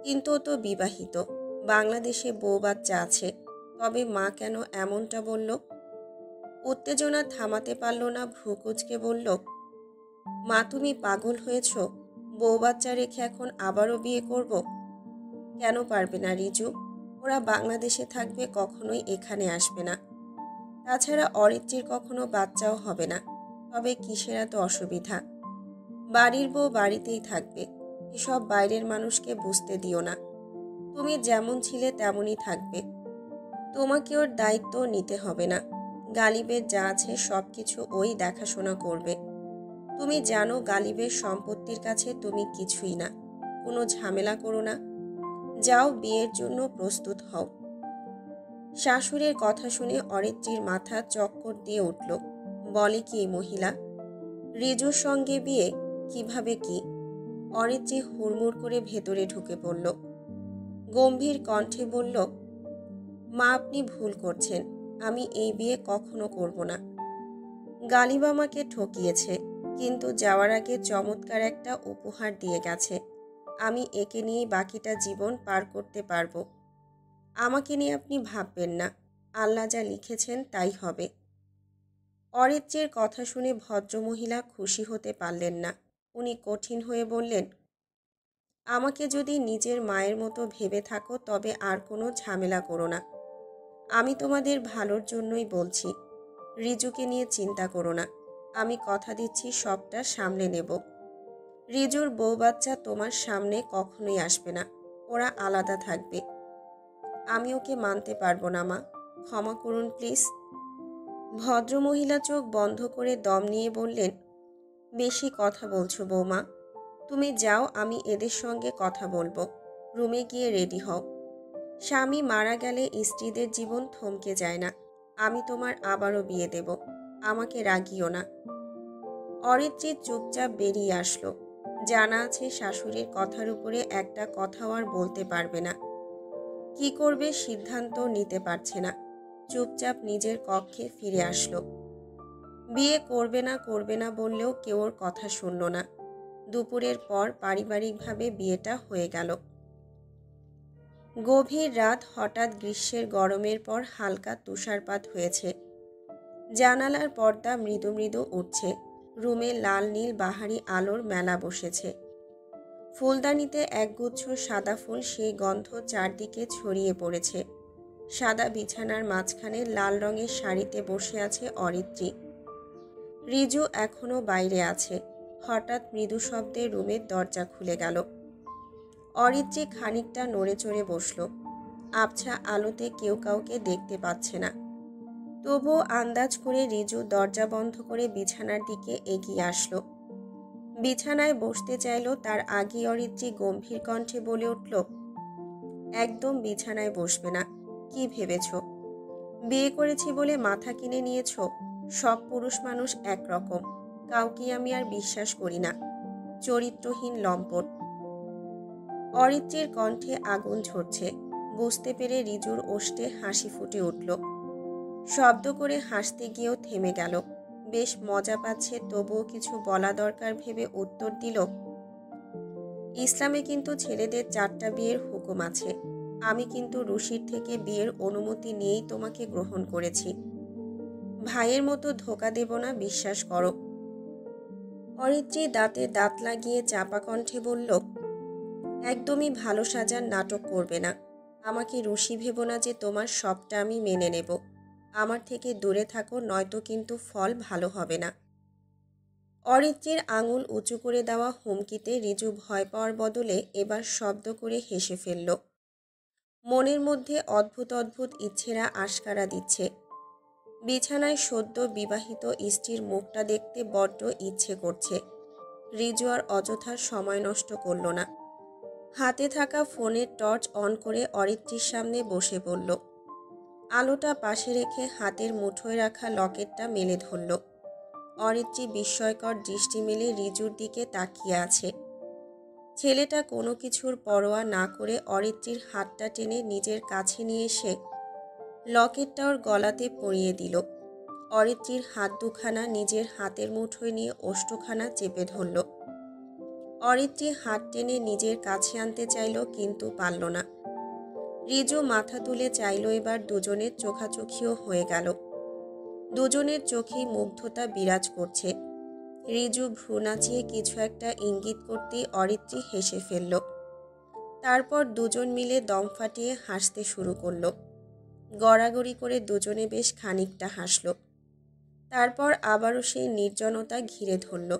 কিন্তু ও তো বিবাহিত, বাংলাদেশে বউ বাচ্চা আছে। তবে মা কেন এমনটা বলল? উত্তেজনা থামাতে পারল না, ভ্রুকুচকে বলল, মা তুমি পাগল হয়েছ? বউ বাচ্চা রেখে এখন আবারও বিয়ে করব? কেন পারবে না রিজু? ওরা বাংলাদেশে থাকবে, কখনোই এখানে আসবে না। তাছাড়া অরিত্রীর কখনো বাচ্চাও হবে না। তবে কিসের এত অসুবিধা? বাড়ির বউ বাড়িতেই থাকবে। এসব বাইরের মানুষকে বুঝতে দিও না। তুমি যেমন ছিলে তেমনই থাকবে। তোমাকে ওর দায়িত্ব নিতে হবে না। গালিবের যা আছে সব কিছু ওই দেখাশোনা করবে। তুমি জানো গালিবের সম্পত্তির কাছে তুমি কিছুই না। কোনো ঝামেলা করো না। যাও, বিয়ের জন্য প্রস্তুত হও। শাশুড়ির কথা শুনে অরিত্রীর মাথা চক্কর দিয়ে উঠল। বলে কি এই মহিলা? রিজুর সঙ্গে বিয়ে? কিভাবে কি? অরিত্রী হুড়মুড় করে ভেতরে ঢুকে পড়ল। গম্ভীর কণ্ঠে বলল, মা আপনি ভুল করছেন। আমি এই বিয়ে কখনো করব না। গালিব আমাকে ঠকিয়েছে, কিন্তু যাওয়ার আগে চমৎকার একটা উপহার দিয়ে গেছে। আমি একে নিয়ে বাকিটা জীবন পার করতে পারবো। আমাকে নিয়ে আপনি ভাববেন না। আল্লাহ যা লিখেছেন তাই হবে। অরিত্রের কথা শুনে ভদ্রমহিলা খুশি হতে পারলেন না। উনি কঠিন হয়ে বললেন, আমাকে যদি নিজের মায়ের মতো ভেবে থাকো তবে আর কোনো ঝামেলা করো না। আমি তোমাদের ভালোর জন্যই বলছি। রিজুকে নিয়ে চিন্তা করো না। আমি কথা দিচ্ছি সবটা সামলে নেব। রিজুর বউ বাচ্চা তোমার সামনে কখনোই আসবে না। ওরা আলাদা থাকবে। আমি ওকে মানতে পারবো না মা, ক্ষমা করুন প্লিজ। ভদ্রমহিলা চোখ বন্ধ করে দম নিয়ে বললেন, বেশি কথা বলছো বৌমা। তুমি যাও, আমি এদের সঙ্গে কথা বলবো। রুমে গিয়ে রেডি হও। স্বামী মারা গেলে স্ত্রীদের জীবন থমকে যায় না। আমি তোমার আবারও বিয়ে দেব। আমাকে রাগিও না। অরিত্রী চুপচাপ বেরিয়ে আসলো। জানা আছে শাশুড়ির কথার উপরে একটা কথাও আর বলতে পারবে না। কি করবে সিদ্ধান্ত নিতে পারছে না। চুপচাপ নিজের কক্ষে ফিরে আসলো। বিয়ে করবে না বললেও কেউ ওর কথা শুনল না। দুপুরের পর পারিবারিকভাবে বিয়েটা হয়ে গেল। গভীর রাত, হঠাৎ গ্রীষ্মের গরমের পর হালকা তুষারপাত হয়েছে। জানালার পর্দা মৃদু মৃদু উঠছে। রুমে লাল নীল বাহারি আলোর মেলা বসেছে। ফুলদানিতে একগুচ্ছ সাদা ফুল, সেই গন্ধ চারদিকে ছড়িয়ে পড়েছে। সাদা বিছানার মাঝখানে লাল রঙের শাড়িতে বসে আছে অরিত্রী। রিজু এখনো বাইরে আছে। হঠাৎ মৃদু শব্দে রুমের দরজা খুলে গেল। অরিত্রী খানিকটা নড়ে চড়ে বসল। আবছা আলোতে কেউ কাউকে দেখতে পাচ্ছে না। তবুও আন্দাজ করে রিজু দরজা বন্ধ করে বিছানার দিকে এগিয়ে আসলো। বিছানায় বসতে চাইল, তার আগে অরিত্রী গম্ভীর কণ্ঠে বলে উঠল, একদম বিছানায় বসবে না। কি ভেবেছ? বিয়ে করেছি বলে মাথা কিনে নিয়েছ? সব পুরুষ মানুষ একরকম। কাউকে আমি আর বিশ্বাস করি না। চরিত্রহীন লম্পট। অরিত্রীর কণ্ঠে আগুন ঝরছে। বুঝতে পেরে রিজুর ওষ্ঠে হাসি ফুটে উঠল। শব্দ করে হাসতে গিয়েও থেমে গেল। বেশ মজা পাচ্ছে, তবুও কিছু বলা দরকার ভেবে উত্তর দিল, ইসলামে কিন্তু ছেলেদের 4টা বিয়ের হুকুম আছে। আমি কিন্তু রুশির থেকে বিয়ের অনুমতি নিয়েই তোমাকে গ্রহণ করেছি। ভাইয়ের মতো ধোঁকা দেব না, বিশ্বাস করো। অরিত্রী দাঁতে দাঁত লাগিয়ে চাপা কণ্ঠে বলল, একদমই ভালো সাজার নাটক করবে না। আমাকে রুশি ভেবো না যে তোমার সবটা আমি মেনে নেব। আমার থেকে দূরে থাকো, নয়তো কিন্তু ফল ভালো হবে না। অরিত্রীর আঙুল উঁচু করে দেওয়া হুমকিতে রিজু ভয় পাওয়ার বদলে এবার শব্দ করে হেসে ফেলল। মনের মধ্যে অদ্ভুত অদ্ভুত ইচ্ছেরা আশকারা দিচ্ছে। বিছানায় সদ্য বিবাহিত স্ত্রীর মুখটা দেখতে বড্ড ইচ্ছে করছে। রিজু আর অযথা সময় নষ্ট করল না। হাতে থাকা ফোনের টর্চ অন করে অরিত্রীর সামনে বসে পড়ল। আলোটা পাশে রেখে হাতের মুঠোয় রাখা লকেটটা মেলে ধরল। অরিত্রী বিস্ময়কর দৃষ্টি মেলে রিজুর দিকে তাকিয়ে আছে। ছেলেটা কোনো কিছুর পরোয়া না করে অরিত্রীর হাতটা টেনে নিজের কাছে নিয়ে এসে লকেটটা ওর গলাতে পরিয়ে দিল। অরিত্রীর হাত দুখানা নিজের হাতের মুঠোয় নিয়ে ওষ্ঠখানা চেপে ধরল। অরিত্রী হাত টেনে নিজের কাছে আনতে চাইল, কিন্তু পারল না। রিজু মাথা তুলে চাইল, এবার দুজনের চোখাচোখিও হয়ে গেল। দুজনের চোখেই মুগ্ধতা বিরাজ করছে। রিজু ভ্রু নাচিয়ে কিছু একটা ইঙ্গিত করতেই অরিত্রী হেসে ফেলল। তারপর দুজন মিলে দম ফাটিয়ে হাসতে শুরু করল। গড়াগড়ি করে দুজনে বেশ খানিকটা হাসল। তারপর আবারও সেই নির্জনতা ঘিরে ধরল।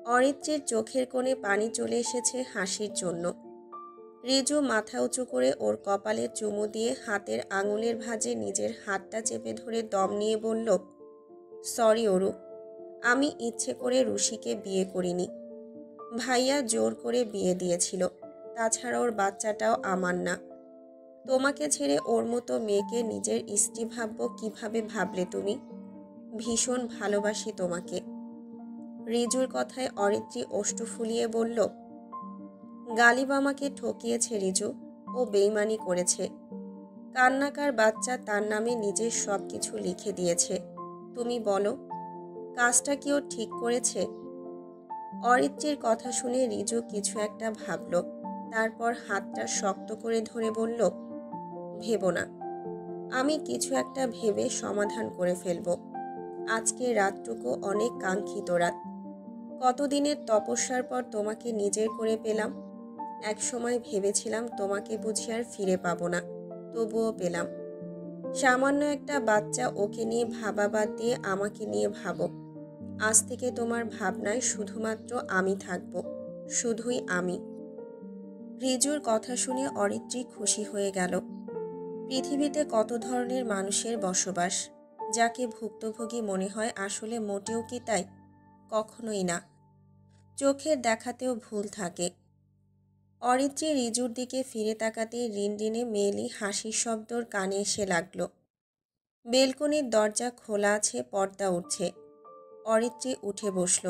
অরিত্রীর চোখের কোণে পানি চলে এসেছে হাসির জন্য। রিজু মাথা উঁচু করে ওর কপালে চুমু দিয়ে হাতের আঙুলের ভাঁজে নিজের হাতটা চেপে ধরে দম নিয়ে বলল, সরি অরু, আমি ইচ্ছে করে রুশিকে বিয়ে করিনি। ভাইয়া জোর করে বিয়ে দিয়েছিল। তাছাড়া ওর বাচ্চাটাও আমার না। তোমাকে ছেড়ে ওর মতো মেয়েকে নিজের স্ত্রী ভাববো কিভাবে ভাবলে তুমি? ভীষণ ভালোবাসি তোমাকে। রিজুর কথায় অরিত্রী ওষ্ঠ ফুলিয়ে বলল, গালিব আমাকে ঠকিয়েছে রিজু, ও বেইমানি করেছে। কান্নাকার বাচ্চা তার নামে নিজের সব কিছু লিখে দিয়েছে। তুমি বলো, কাজটা কি ও ঠিক করেছে? অরিত্রীর কথা শুনে রিজু কিছু একটা ভাবল। তারপর হাতটা শক্ত করে ধরে বলল, ভেবো না, আমি কিছু একটা ভেবে সমাধান করে ফেলব। আজকে রাতটুকু অনেক কাঙ্ক্ষিত রাত। কতদিনের তপস্যার পর তোমাকে নিজের করে পেলাম। এক সময় ভেবেছিলাম তোমাকে বুঝি আর ফিরে পাবো না, তবুও পেলাম। সামান্য একটা বাচ্চা, ওকে নিয়ে ভাবা বাদ দিয়ে আমাকে নিয়ে ভাবো। আজ থেকে তোমার ভাবনায় শুধুমাত্র আমি থাকব, শুধুই আমি। রিজুর কথা শুনে অরিত্রী খুশি হয়ে গেল। পৃথিবীতে কত ধরনের মানুষের বসবাস। যাকে ভুক্তভোগী মনে হয় আসলে মোটেও কি তাই? কখনোই না। চোখের দেখাতেও ভুল থাকে। অরিত্রী রিজুর দিকে ফিরে তাকাতে রিনরিনে মেয়েলি হাসির শব্দর কানে এসে লাগল। বেলকনির দরজা খোলা আছে, পর্দা উঠছে। অরিত্রী উঠে বসল।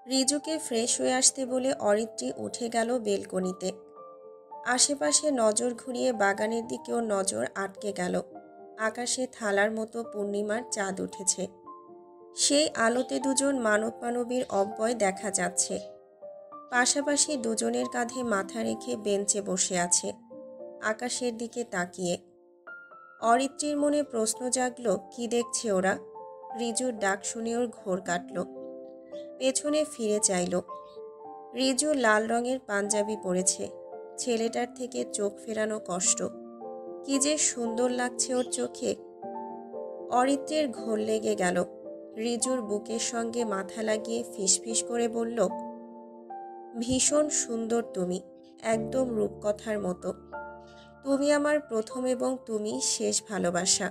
রিজুকে ফ্রেশ হয়ে আসতে বলে অরিত্রী উঠে গেল বেলকনিতে। আশেপাশে নজর ঘুরিয়ে বাগানের দিকেও নজর আটকে গেল। আকাশে থালার মতো পূর্ণিমার চাঁদ উঠেছে। সেই আলোতে দুজন মানব মানবীর অব্যয় দেখা যাচ্ছে। পাশাপাশি দুজনের কাঁধে মাথা রেখে বেঞ্চে বসে আছে, আকাশের দিকে তাকিয়ে। অরিত্রীর মনে প্রশ্ন জাগল, কি দেখছে ওরা? রিজুর ডাক শুনে ওর ঘোর কাটল। পেছনে ফিরে চাইল। রিজু লাল রঙের পাঞ্জাবি পরেছে। ছেলেটার থেকে চোখ ফেরানো কষ্ট। কি যে সুন্দর লাগছে ওর চোখে। অরিত্রের ঘোর লেগে গেল। রিজুর বুকের সঙ্গে মাথা লাগিয়ে ফিসফিস করে বলল, ভীষণ সুন্দর তুমি, একদম রূপকথার মতো। তুমি আমার প্রথম এবং তুমি শেষ ভালোবাসা।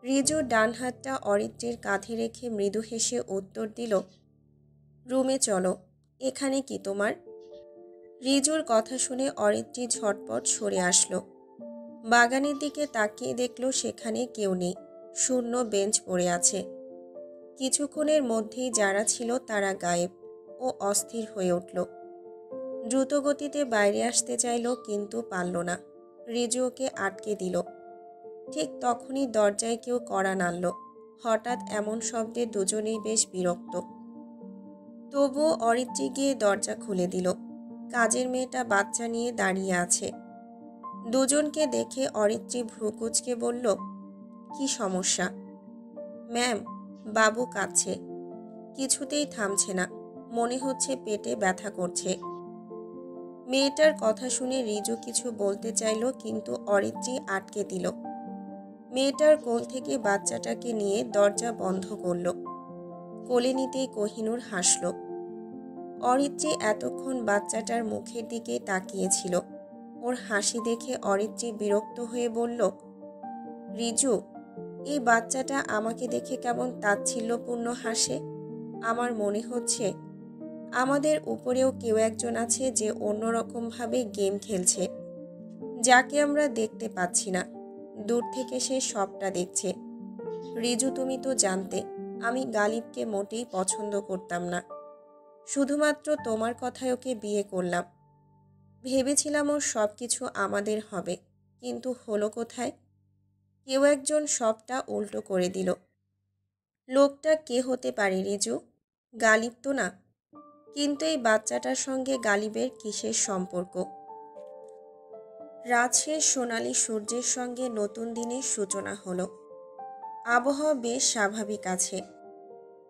রিজু ডান হাতটা অরিত্রের কাঁধে রেখে মৃদু হেসে উত্তর দিল, রুমে চলো। এখানে কি তোমার? রিজুর কথা শুনে অরিত্রী ঝটপট সরে আসলো। বাগানের দিকে তাকিয়ে দেখল সেখানে কেউ নেই। শূন্য বেঞ্চ পড়ে আছে। কিছুক্ষণের মধ্যেই যারা ছিল তারা গায়েব। ও অস্থির হয়ে উঠল। দ্রুত গতিতে বাইরে আসতে চাইল, কিন্তু পারল না। রিজু ওকে আটকে দিল। ঠিক তখনই দরজায় কেউ কড়া নাড়ল। হঠাৎ এমন শব্দে দুজনেই বেশ বিরক্ত। তবুও অরিত্রী গিয়ে দরজা খুলে দিল। কাজের মেয়েটা বাচ্চা নিয়ে দাঁড়িয়ে আছে। দুজনকে দেখে অরিত্রী ভ্রুকুচকে বলল, কি সমস্যা? ম্যাম, বাবু কাঁদছে, কিছুতেই থামছে না, মনে হচ্ছে পেটে ব্যথা করছে। মেয়েটার কথা শুনে রিজু কিছু বলতে চাইল, কিন্তু অরিত্রী আটকে দিল। মেয়েটার কোল থেকে বাচ্চাটাকে নিয়ে দরজা বন্ধ করল। কোলে নিতেই কোহিনূর হাসল। অরিত্রী এতক্ষণ বাচ্চাটার মুখের দিকে তাকিয়েছিল। ওর হাসি দেখে অরিত্রী বিরক্ত হয়ে বলল, রিজু, এই বাচ্চাটা আমাকে দেখে কেমন তাচ্ছিল্যপূর্ণ হাসে। আমার মনে হচ্ছে আমাদের উপরেও কেউ একজন আছে যে অন্যরকমভাবে গেম খেলছে, যাকে আমরা দেখতে পাচ্ছি না। দূর থেকে সে সবটা দেখছে। রিজু, তুমি তো জানতে আমি গালিবকে মোটেই পছন্দ করতাম না। শুধুমাত্র তোমার কথায় ওকে বিয়ে করলাম। ভেবেছিলাম ওর সব কিছু আমাদের হবে, কিন্তু হলো কোথায়? কেউ একজন সবটা উল্টো করে দিল। লোকটা কে হতে পারে রিজু? গালিব তো না। কিন্তু এই বাচ্চাটার সঙ্গে গালিবের কিসের সম্পর্ক? রাজশেষ সোনালি সূর্যের সঙ্গে নতুন দিনের সূচনা হলো। আবহাওয়া বেশ স্বাভাবিক আছে।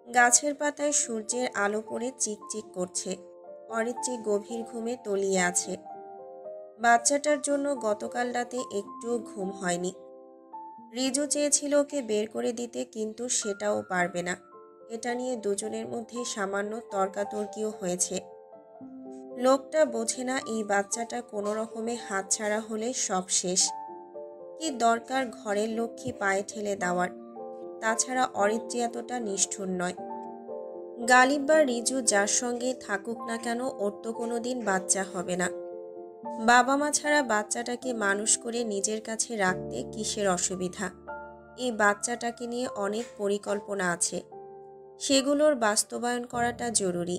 গাছের পাতায় সূর্যের আলো পড়ে চিকচিক করছে। অরিত্রী গভীর ঘুমে তলিয়ে আছে। বাচ্চাটার জন্য গতকাল রাতে একটুও ঘুম হয়নি। রিজু চেয়েছিল ওকে বের করে দিতে, কিন্তু সেটাও পারবে না। এটা নিয়ে দুজনের মধ্যে সামান্য তর্কাতর্কিও হয়েছে। লোকটা বোঝে না এই বাচ্চাটা কোনো রকমে হাতছাড়া হলে সব শেষ। কি দরকার ঘরের লক্ষ্মী পায়ে ঠেলে দেওয়ার? তাছাড়া অরিত্রী এতটা নিষ্ঠুর নয়। গালিব বা রিজু যার সঙ্গে থাকুক না কেন, ওর তো কোনোদিন বাচ্চা হবে না। বাবা মা ছাড়া বাচ্চাটাকে মানুষ করে নিজের কাছে রাখতে কিসের অসুবিধা? এই বাচ্চাটাকে নিয়ে অনেক পরিকল্পনা আছে, সেগুলোর বাস্তবায়ন করাটা জরুরি।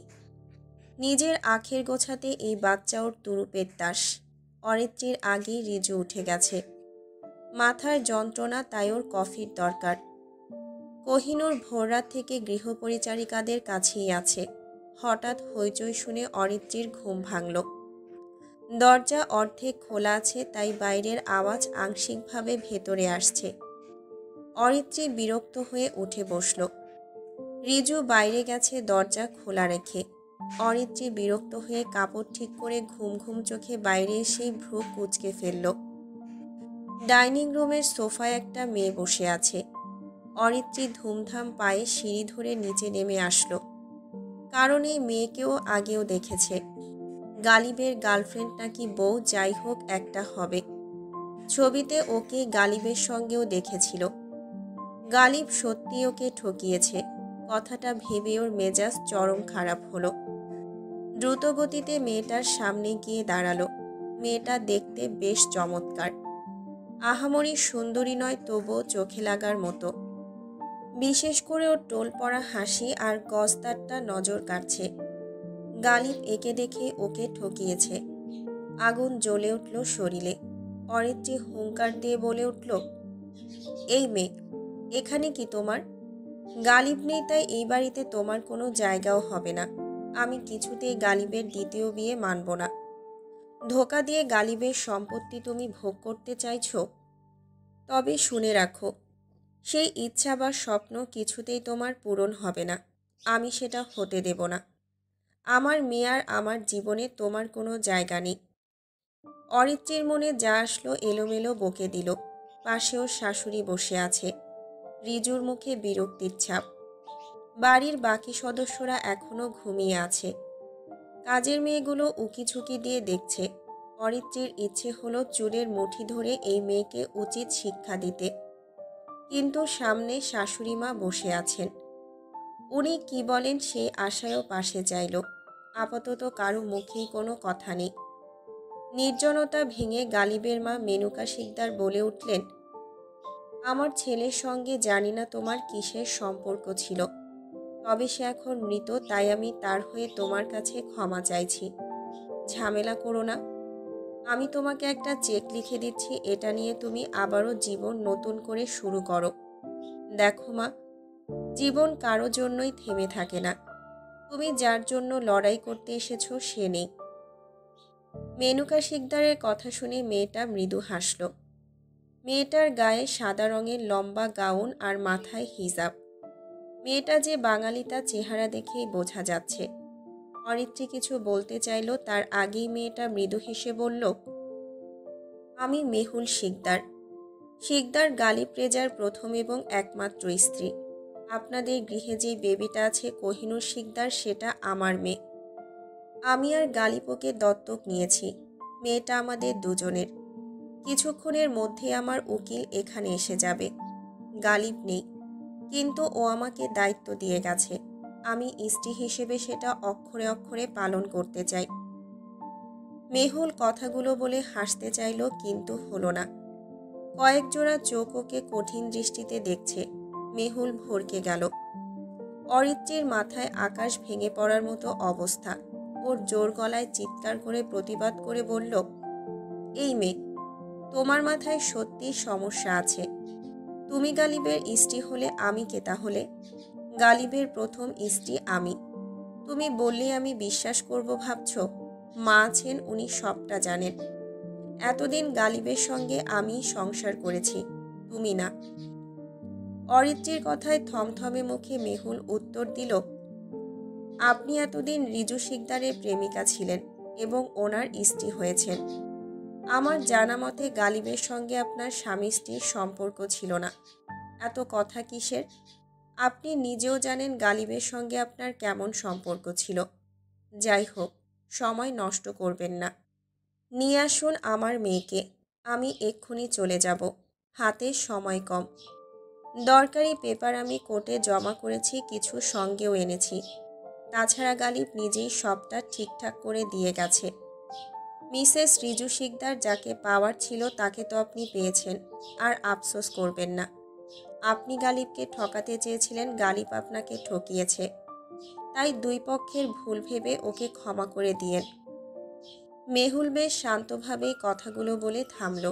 নিজের আখের গোছাতে এই বাচ্চা ওর তুরুপের দাস। অরিত্রীর আগেই রিজু উঠে গেছে। মাথার যন্ত্রণা, তাই ওর কফির দরকার। কোহিনূর ভোররাত থেকে গৃহপরিচারিকাদের কাছেই আছে। হঠাৎ হইচই শুনে অরিত্রীর ঘুম ভাঙল। দরজা অর্ধেক খোলা আছে, তাই বাইরের আওয়াজ আংশিকভাবে ভেতরে আসছে। অরিত্রী বিরক্ত হয়ে উঠে বসল। রিজু বাইরে গেছে দরজা খোলা রেখে। অরিত্রী বিরক্ত হয়ে কাপড় ঠিক করে ঘুম ঘুম চোখে বাইরে এসেই ভ্রু কুঁচকে ফেলল। ডাইনিং রুমের সোফায় একটা মেয়ে বসে আছে। অরিত্রী ধুমধাম পায়ে সিঁড়ি ধরে নিচে নেমে আসলো, কারণ এই মেয়েকেও আগেও দেখেছে। গালিবের গার্লফ্রেন্ড নাকি বউ, যাই হোক একটা হবে। ছবিতে ওকে গালিবের সঙ্গেও দেখেছিল। গালিব সত্যি ওকে ঠকিয়েছে। কথাটা ভেবে ওর মেজাজ চরম খারাপ হলো। দ্রুত গতিতে মেয়েটার সামনে গিয়ে দাঁড়ালো। মেয়েটা দেখতে বেশ চমৎকার। আহামরি সুন্দরী নয়, তবুও চোখে লাগার মতো। বিশেষ করে ওর টোল পড়া হাসি আর গজদারটা নজর কাটছে। গালিব একে দেখে ওকে ঠকিয়েছে। আগুন জ্বলে উঠল শরীরে। অরিত্রী হুঙ্কার দিয়ে বলে উঠল, এই মেয়ে, এখানে কি তোমার? গালিব নেই, তাই এই বাড়িতে তোমার কোনো জায়গাও হবে না। আমি কিছুতেই গালিবের দ্বিতীয় বিয়ে মানব না। ধোঁকা দিয়ে গালিবের সম্পত্তি তুমি ভোগ করতে চাইছো? তবে শুনে রাখো, সেই ইচ্ছা বা স্বপ্ন কিছুতেই তোমার পূরণ হবে না। আমি সেটা হতে দেব না। আমার মেয়ে আর আমার জীবনে তোমার কোনো জায়গা নেই। অরিত্রীর মনে যা আসলো এলোমেলো বকে দিল। পাশেও শাশুড়ি বসে আছে। রিজুর মুখে বিরক্তির ছাপ। বাড়ির বাকি সদস্যরা এখনো ঘুমিয়ে আছে। কাজের মেয়েগুলো উকিঝুঁকি দিয়ে দেখছে। অরিত্রীর ইচ্ছে হলো চুলের মুঠি ধরে এই মেয়েকে উচিত শিক্ষা দিতে, কিন্তু সামনে শাশুড়ি মা বসে আছেন। উনি কি বলেন সেই আশায়ও পাশে চাইল। আপাতত কারো মুখেই কোনো কথা নেই। নির্জনতা ভেঙে গালিবের মা মেনুকা শিকদার বলে উঠলেন, আমার ছেলের সঙ্গে জানি না তোমার কিসের সম্পর্ক ছিল, তবে সে এখন মৃত, তাই আমি তার হয়ে তোমার কাছে ক্ষমা চাইছি। ঝামেলা করো না। আমি তোমাকে একটা চেক লিখে দিচ্ছি, এটা নিয়ে তুমি আবারও জীবন নতুন করে শুরু করো। দেখো মা, জীবন কারো জন্যই থেমে থাকে না। তুমি যার জন্য লড়াই করতে এসেছো সে নেই। মেনুকা শিকদারের কথা শুনে মেয়েটা মৃদু হাসল। মেয়েটার গায়ে সাদা রঙের লম্বা গাউন আর মাথায় হিজাব। মেয়েটা যে বাঙালি তা চেহারা দেখেই বোঝা যাচ্ছে। অরিত্রী কিছু বলতে চাইল, তার আগেই মেয়েটা মৃদু হেসে বলল, আমি মেহুল শিকদার। শিকদার গালিব রেজার প্রথম এবং একমাত্র স্ত্রী। আপনাদের গৃহে যে বেবিটা আছে কোহিনূর শিকদার, সেটা আমার মেয়ে। আমি আর গালিব ওকে দত্তক নিয়েছি। মেয়েটা আমাদের দুজনের। কিছুক্ষণের মধ্যে আমার উকিল এখানে এসে যাবে। গালিব নেই, কিন্তু ও আমাকে দায়িত্ব দিয়ে গেছে। আমি স্ত্রী হিসেবে সেটা অক্ষরে অক্ষরে পালন করতে চাই। মেহুল কথাগুলো বলে হাসতে চাইল, কিন্তু হলো না। কয়েক জোড়া চোখ ওকে কঠিন দৃষ্টিতে দেখছে। মেহুল ভরকে গেল। অরিত্রীর মাথায় আকাশ ভেঙে পড়ার মতো অবস্থা। ওর জোর গলায় চিৎকার করে প্রতিবাদ করে বলল, এই মেয়ে, তোমার মাথায় সত্যি সমস্যা আছে। তুমি গালিবের স্ত্রী হলে আমি কে তাহলে? গালিবের প্রথম স্ত্রী আমি। তুমি বললে আমি বিশ্বাস করব ভাবছ? মা আছেন, উনি সবটা জানেন। এতদিন গালিবের সঙ্গে আমি সংসার করেছি, তুমি না। অরিত্রীর কথায় থমথমে মুখে মেহুল উত্তর দিল, আপনি এতদিন রিজু শিকদারের প্রেমিকা ছিলেন এবং ওনার স্ত্রী হয়েছেন। আমার জানা মতে গালিবের সঙ্গে আপনার স্বামী স্ত্রীর সম্পর্ক ছিল না। এত কথা কিসের? আপনি নিজেও জানেন গালিবের সঙ্গে আপনার কেমন সম্পর্ক ছিল। যাই হোক, সময় নষ্ট করবেন না। নিয়ে আসুন আমার মেয়েকে। আমি এক্ষুনি চলে যাব। হাতে সময় কম। দরকারি পেপার আমি কোর্টে জমা করেছি, কিছু সঙ্গেও এনেছি। তাছাড়া গালিব নিজেই সবটা ঠিকঠাক করে দিয়ে গেছে। মিসেস রিজু শিকদার যাকে পাওয়ার ছিল তাকে তো আপনি পেয়েছেন, আর আফসোস করবেন না। আপনি গালিবকে ঠকাতে চেয়েছিলেন, গালিব আপনাকে ঠকিয়েছে। তাই দুই পক্ষের ভুল ভেবে ওকে ক্ষমা করে দিয়েন। মেহুল বেশ শান্তভাবেই কথাগুলো বলে থামল,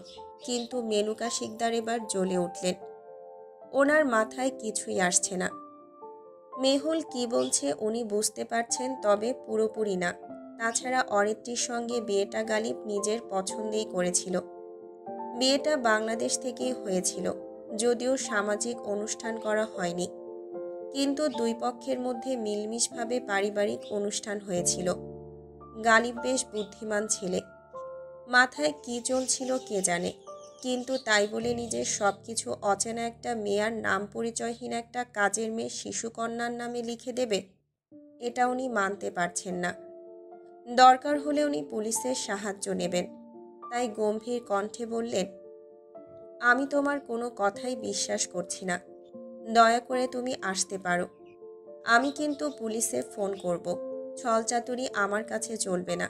কিন্তু মেনুকা শিকদার এবার জ্বলে উঠলেন। ওনার মাথায় কিছুই আসছে না। মেহুল কি বলছে উনি বুঝতে পারছেন, তবে পুরোপুরি না। তাছাড়া অরিত্রীর সঙ্গে বিয়েটা গালিব নিজের পছন্দেই করেছিল। বিয়েটা বাংলাদেশ থেকেই হয়েছিল, যদিও সামাজিক অনুষ্ঠান করা হয়নি, কিন্তু দুই পক্ষের মধ্যে মিলমিশভাবে পারিবারিক অনুষ্ঠান হয়েছিল। গালিব বেশ বুদ্ধিমান ছেলে। মাথায় কি চলছিল কে জানে, কিন্তু তাই বলে নিজের সব কিছু অচেনা একটা মেয়ার নাম পরিচয়হীন একটা কাজের মেয়ে শিশুকন্যার নামে লিখে দেবে, এটা উনি মানতে পারছেন না। দরকার হলে উনি পুলিশের সাহায্য নেবেন। তাই গম্ভীর কণ্ঠে বললেন, আমি তোমার কোনো কথাই বিশ্বাস করছি না। দয়া করে তুমি আসতে পারো। আমি কিন্তু পুলিশে ফোন করব। ছলচাতুরি আমার কাছে চলবে না।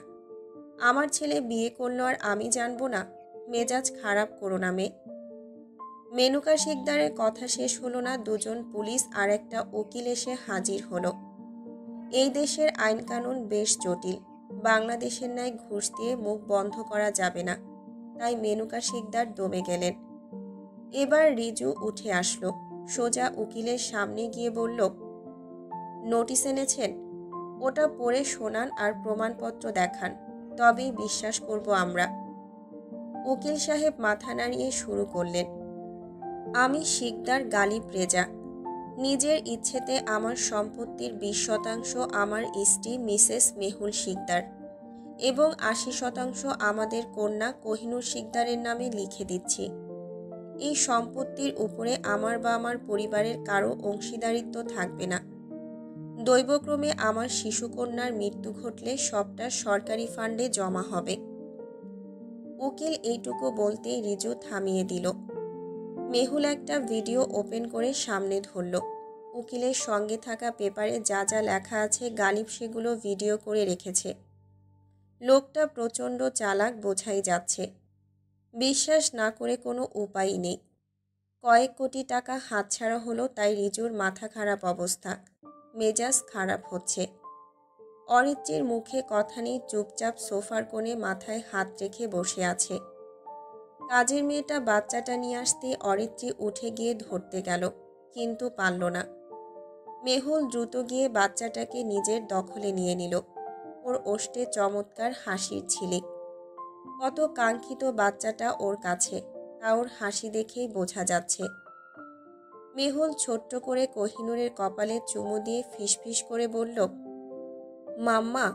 আমার ছেলে বিয়ে করলো আর আমি জানবো না? মেজাজ খারাপ করো না মেয়ে। মেনুকা শিকদারের কথা শেষ হলো না, দুজন পুলিশ আর একটা উকিল এসে হাজির হলো। এই দেশের আইনকানুন বেশ জটিল। বাংলাদেশের ন্যায় ঘুষ দিয়ে মুখ বন্ধ করা যাবে না। তাই মেনুকা শিকদার দমে গেলেন। এবার রিজু উঠে আসলো, সোজা উকিলের সামনে গিয়ে বলল, নোটিশ এনেছেন? ওটা পড়ে শোনান আর প্রমাণপত্র দেখান, তবেই বিশ্বাস করব আমরা। উকিল সাহেব মাথা নাড়িয়ে শুরু করলেন, আমি শিকদার গালিব রেজা। নিজের ইচ্ছেতে আমার সম্পত্তির 20% আমার স্ত্রী মিসেস মেহুল শিকদার এবং 80% আমাদের কন্যা কোহিনূর শিকদারের নামে লিখে দিচ্ছি। এই সম্পত্তির উপরে আমার বা আমার পরিবারের কারো অংশীদারিত্ব থাকবে না। দৈবক্রমে আমার শিশুকন্যার মৃত্যু ঘটলে সবটা সরকারি ফান্ডে জমা হবে। উকিল এইটুকু বলতেই রিজু থামিয়ে দিল। মেহুল একটা ভিডিও ওপেন করে সামনে ধরল। উকিলের সঙ্গে থাকা পেপারে যা যা লেখা আছে গালিব সেগুলো ভিডিও করে রেখেছে। লোকটা প্রচণ্ড চালাক বোঝাই যাচ্ছে। বিশ্বাস না করে কোনো উপায় নেই। কয়েক কোটি টাকা হাতছাড়া হলো, তাই রিজুর মাথা খারাপ অবস্থা। মেজাজ খারাপ হচ্ছে। অরিত্রীর মুখে কথা নেই, চুপচাপ সোফার কোণে মাথায় হাত রেখে বসে আছে। কাজের মেয়েটা বাচ্চাটা নিয়ে আসতে অরিত্রী উঠে গিয়ে ধরতে গেল, কিন্তু পারল না। মেহুল দ্রুত গিয়ে বাচ্চাটাকে নিজের দখলে নিয়ে নিল। ওর ওষ্ঠে চমৎকার হাসির ছিলিক। কত কাঙ্ক্ষিত বাচ্চাটা ওর কাছে, তা ওর হাসি দেখেই বোঝা যাচ্ছে। মেহুল ছোট্ট করে কোহিনূরের কপালে চুমু দিয়ে ফিসফিস করে বলল, মাম্মা,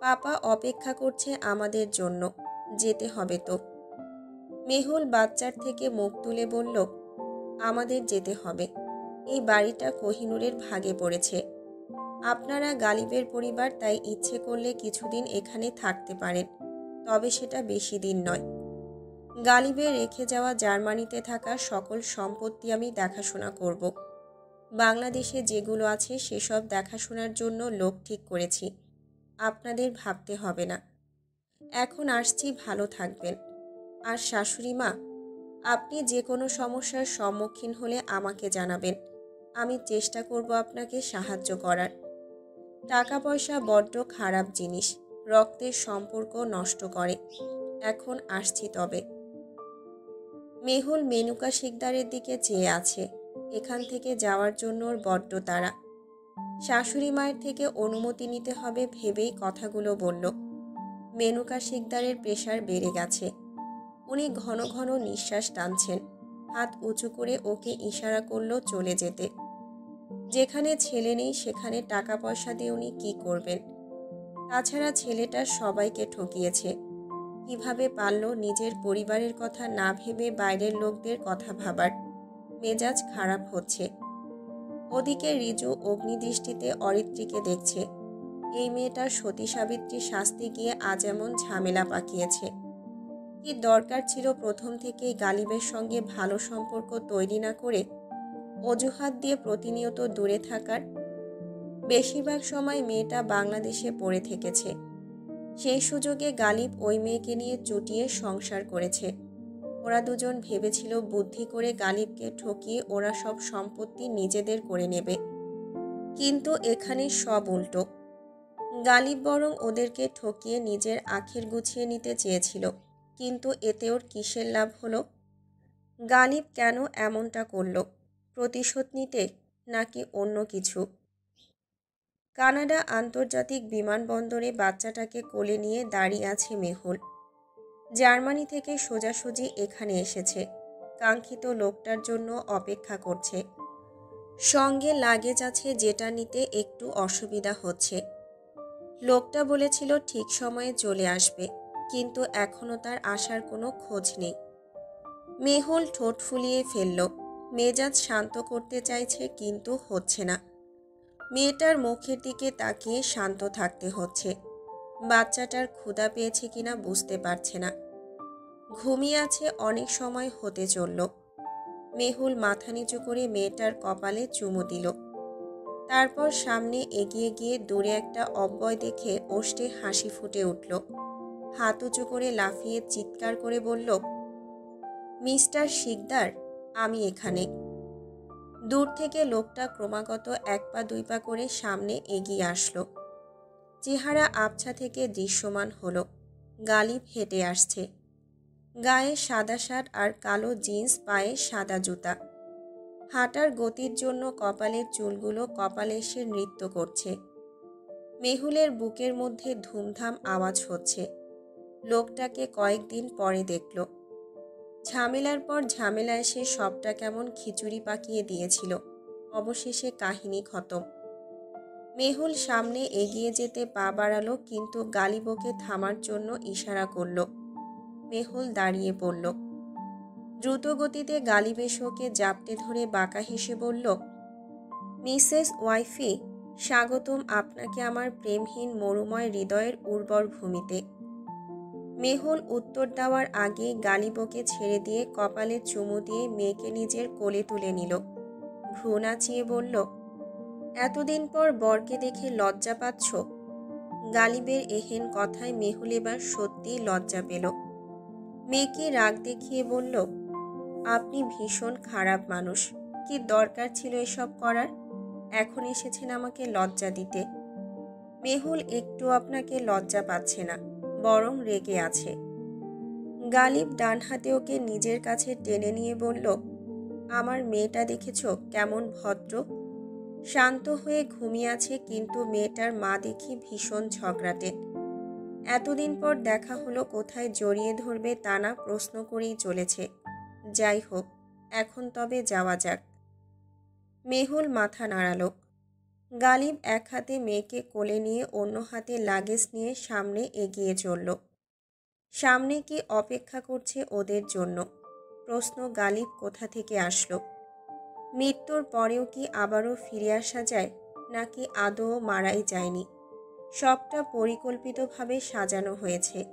পাপা অপেক্ষা করছে আমাদের জন্য, যেতে হবে তো। মেহুল বাচ্চার থেকে মুখ তুলে বলল, আমাদের যেতে হবে। এই বাড়িটা কোহিনূরের ভাগে পড়েছে। আপনারা গালিবের পরিবার, তাই ইচ্ছে করলে কিছুদিন এখানে থাকতে পারেন, তবে সেটা বেশি দিন নয়। গালিবে রেখে যাওয়া জার্মানিতে থাকা সকল সম্পত্তি আমি দেখাশোনা করব। বাংলাদেশে যেগুলো আছে সেসব দেখাশোনার জন্য লোক ঠিক করেছি, আপনাদের ভাবতে হবে না। এখন আসছি, ভালো থাকবেন। আর শাশুড়ি মা, আপনি যে কোনো সমস্যার সম্মুখীন হলে আমাকে জানাবেন, আমি চেষ্টা করব আপনাকে সাহায্য করার। টাকা পয়সা বড্ড খারাপ জিনিস, রক্তের সম্পর্ক নষ্ট করে। এখন আসছি তবে। মেহুল মেনুকা শিকদারের দিকে চেয়ে আছে। এখান থেকে যাওয়ার জন্য ওর বড্ড তাড়া। শাশুড়ি মায়ের থেকে অনুমতি নিতে হবে ভেবেই কথাগুলো বলল। মেনুকা শিকদারের প্রেশার বেড়ে গেছে। উনি ঘন ঘন নিঃশ্বাস টানছেন। হাত উঁচু করে ওকে ইশারা করলো চলে যেতে। যেখানে ছেলে নেই সেখানে টাকা পয়সা দিয়ে উনি কী করবেন? তাছাড়া ছেলেটা সবাইকে ঠকিয়েছে। কিভাবে পারল নিজের পরিবারের কথা না ভেবে বাইরের লোকদের কথা ভাবার? মেজাজ খারাপ হচ্ছে। ওদিকে রিজু অগ্নিদৃষ্টিতে অরিত্রীকে দেখছে। এই মেয়েটার সতী সাবিত্রী শাস্তি গিয়ে আজ এমন ঝামেলা পাকিয়েছে। কি দরকার ছিল প্রথম থেকেই গালিবের সঙ্গে ভালো সম্পর্ক তৈরি না করে অজুহাত দিয়ে প্রতিনিয়ত দূরে থাকার? বেশিরভাগ সময় মেয়েটা বাংলাদেশে পড়ে থেকেছে। সেই সুযোগে গালিব ওই মেয়েকে নিয়ে চুটিয়ে সংসার করেছে। ওরা দুজন ভেবেছিল বুদ্ধি করে গালিবকে ঠকিয়ে ওরা সব সম্পত্তি নিজেদের করে নেবে। কিন্তু এখানে সব উল্টো। গালিব বরং ওদেরকে ঠকিয়ে নিজের আখের গুছিয়ে নিতে চেয়েছিল। কিন্তু এতে ওর কিসের লাভ হলো? গালিব কেন এমনটা করল? প্রতিশোধ নিতে, নাকি অন্য কিছু? কানাডা আন্তর্জাতিক বিমানবন্দরে বাচ্চাটাকে কোলে নিয়ে দাঁড়িয়ে আছে মেহুল। জার্মানি থেকে সোজাসুজি এখানে এসেছে। কাঙ্ক্ষিত লোকটার জন্য অপেক্ষা করছে। সঙ্গে লাগেজ আছে, যেটা নিতে একটু অসুবিধা হচ্ছে। লোকটা বলেছিল ঠিক সময়ে চলে আসবে, কিন্তু এখনও তার আসার কোনো খোঁজ নেই। মেহুল ঠোঁট ফুলিয়ে ফেলল। মেজাজ শান্ত করতে চাইছে, কিন্তু হচ্ছে না। মেয়েটার মুখের দিকে তাকিয়ে শান্ত থাকতে হচ্ছে। বাচ্চাটার ক্ষুধা পেয়েছে কিনা বুঝতে পারছে না। ঘুমিয়ে আছে অনেক সময় হতে চলল। মেহুল মাথা নিচু করে মেয়েটার কপালে চুমু দিল। তারপর সামনে এগিয়ে গিয়ে দূরে একটা অব্যয় দেখে ওষ্ঠে হাসি ফুটে উঠল। হাত উঁচু করে লাফিয়ে চিৎকার করে বলল, মিস্টার শিকদার, আমি এখানে। দূর থেকে লোকটা ক্রমাগত এক পা দুই পা করে সামনে এগিয়ে আসলো। চেহারা আবছা থেকে দৃশ্যমান হলো। গালিব হেঁটে আসছে। গায়ে সাদা শার্ট আর কালো জিন্স, পায়ে সাদা জুতা। হাঁটার গতির জন্য কপালের চুলগুলো কপালে এসে নৃত্য করছে। মেহুলের বুকের মধ্যে ধুমধাম আওয়াজ হচ্ছে। লোকটাকে কয়েকদিন পরে দেখল। ঝামেলার পর ঝামেলা এসে সবটা কেমন খিচুড়ি পাকিয়ে দিয়েছিল। অবশেষে কাহিনী খতম। মেহুল সামনে এগিয়ে যেতে পা বাড়ালো, কিন্তু গালিব ওকে থামার জন্য ইশারা করল। মেহুল দাঁড়িয়ে পড়ল। দ্রুত গতিতে গালিব এসে ওকে জাপটে ধরে বাঁকা হেসে বলল, মিসেস ওয়াইফি, স্বাগতম আপনাকে আমার প্রেমহীন মরুময় হৃদয়ের উর্বর ভূমিতে। মেহুল উত্তর দেওয়ার আগে গালিব ওকে ছেড়ে দিয়ে কপালে চুমু দিয়ে মেয়েকে নিজের কোলে তুলে নিল। ভ্রু নাচিয়ে বলল, এতদিন পর বরকে দেখে লজ্জা পাচ্ছ? গালিবের এহেন কথায় মেহুল এবার সত্যিই লজ্জা পেল। মেয়েকে রাগ দেখিয়ে বলল, আপনি ভীষণ খারাপ মানুষ। কি দরকার ছিল এসব করার? এখন এসেছেন আমাকে লজ্জা দিতে। মেহুল একটু আপনাকে লজ্জা পাচ্ছে না, বরং রেগে আছে। গালিব ডান হাতে ওকে নিজের কাছে টেনে নিয়ে বলল, আমার মেয়েটা দেখেছ কেমন ভদ্র? শান্ত হয়ে ঘুমিয়ে আছে, কিন্তু মেয়েটার মা দেখি ভীষণ ঝগড়াটে। এতদিন পর দেখা হলো, কোথায় জড়িয়ে ধরবে তা না প্রশ্ন করেই চলেছে। যাই হোক, এখন তবে যাওয়া যাক। মেহুল মাথা নাড়ালো। গালিব এক হাতে মেয়েকে কোলে নিয়ে অন্য হাতে লাগেজ নিয়ে সামনে এগিয়ে চলল। সামনে কি অপেক্ষা করছে ওদের জন্য? প্রশ্ন গালিব কোথা থেকে আসলো? মৃত্যুর পরেও কি আবারও ফিরে আসা যায়, নাকি আদৌ মারাই যায়নি? সবটা পরিকল্পিতভাবে সাজানো হয়েছে।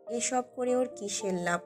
এসব করে ওর কিসের লাভ?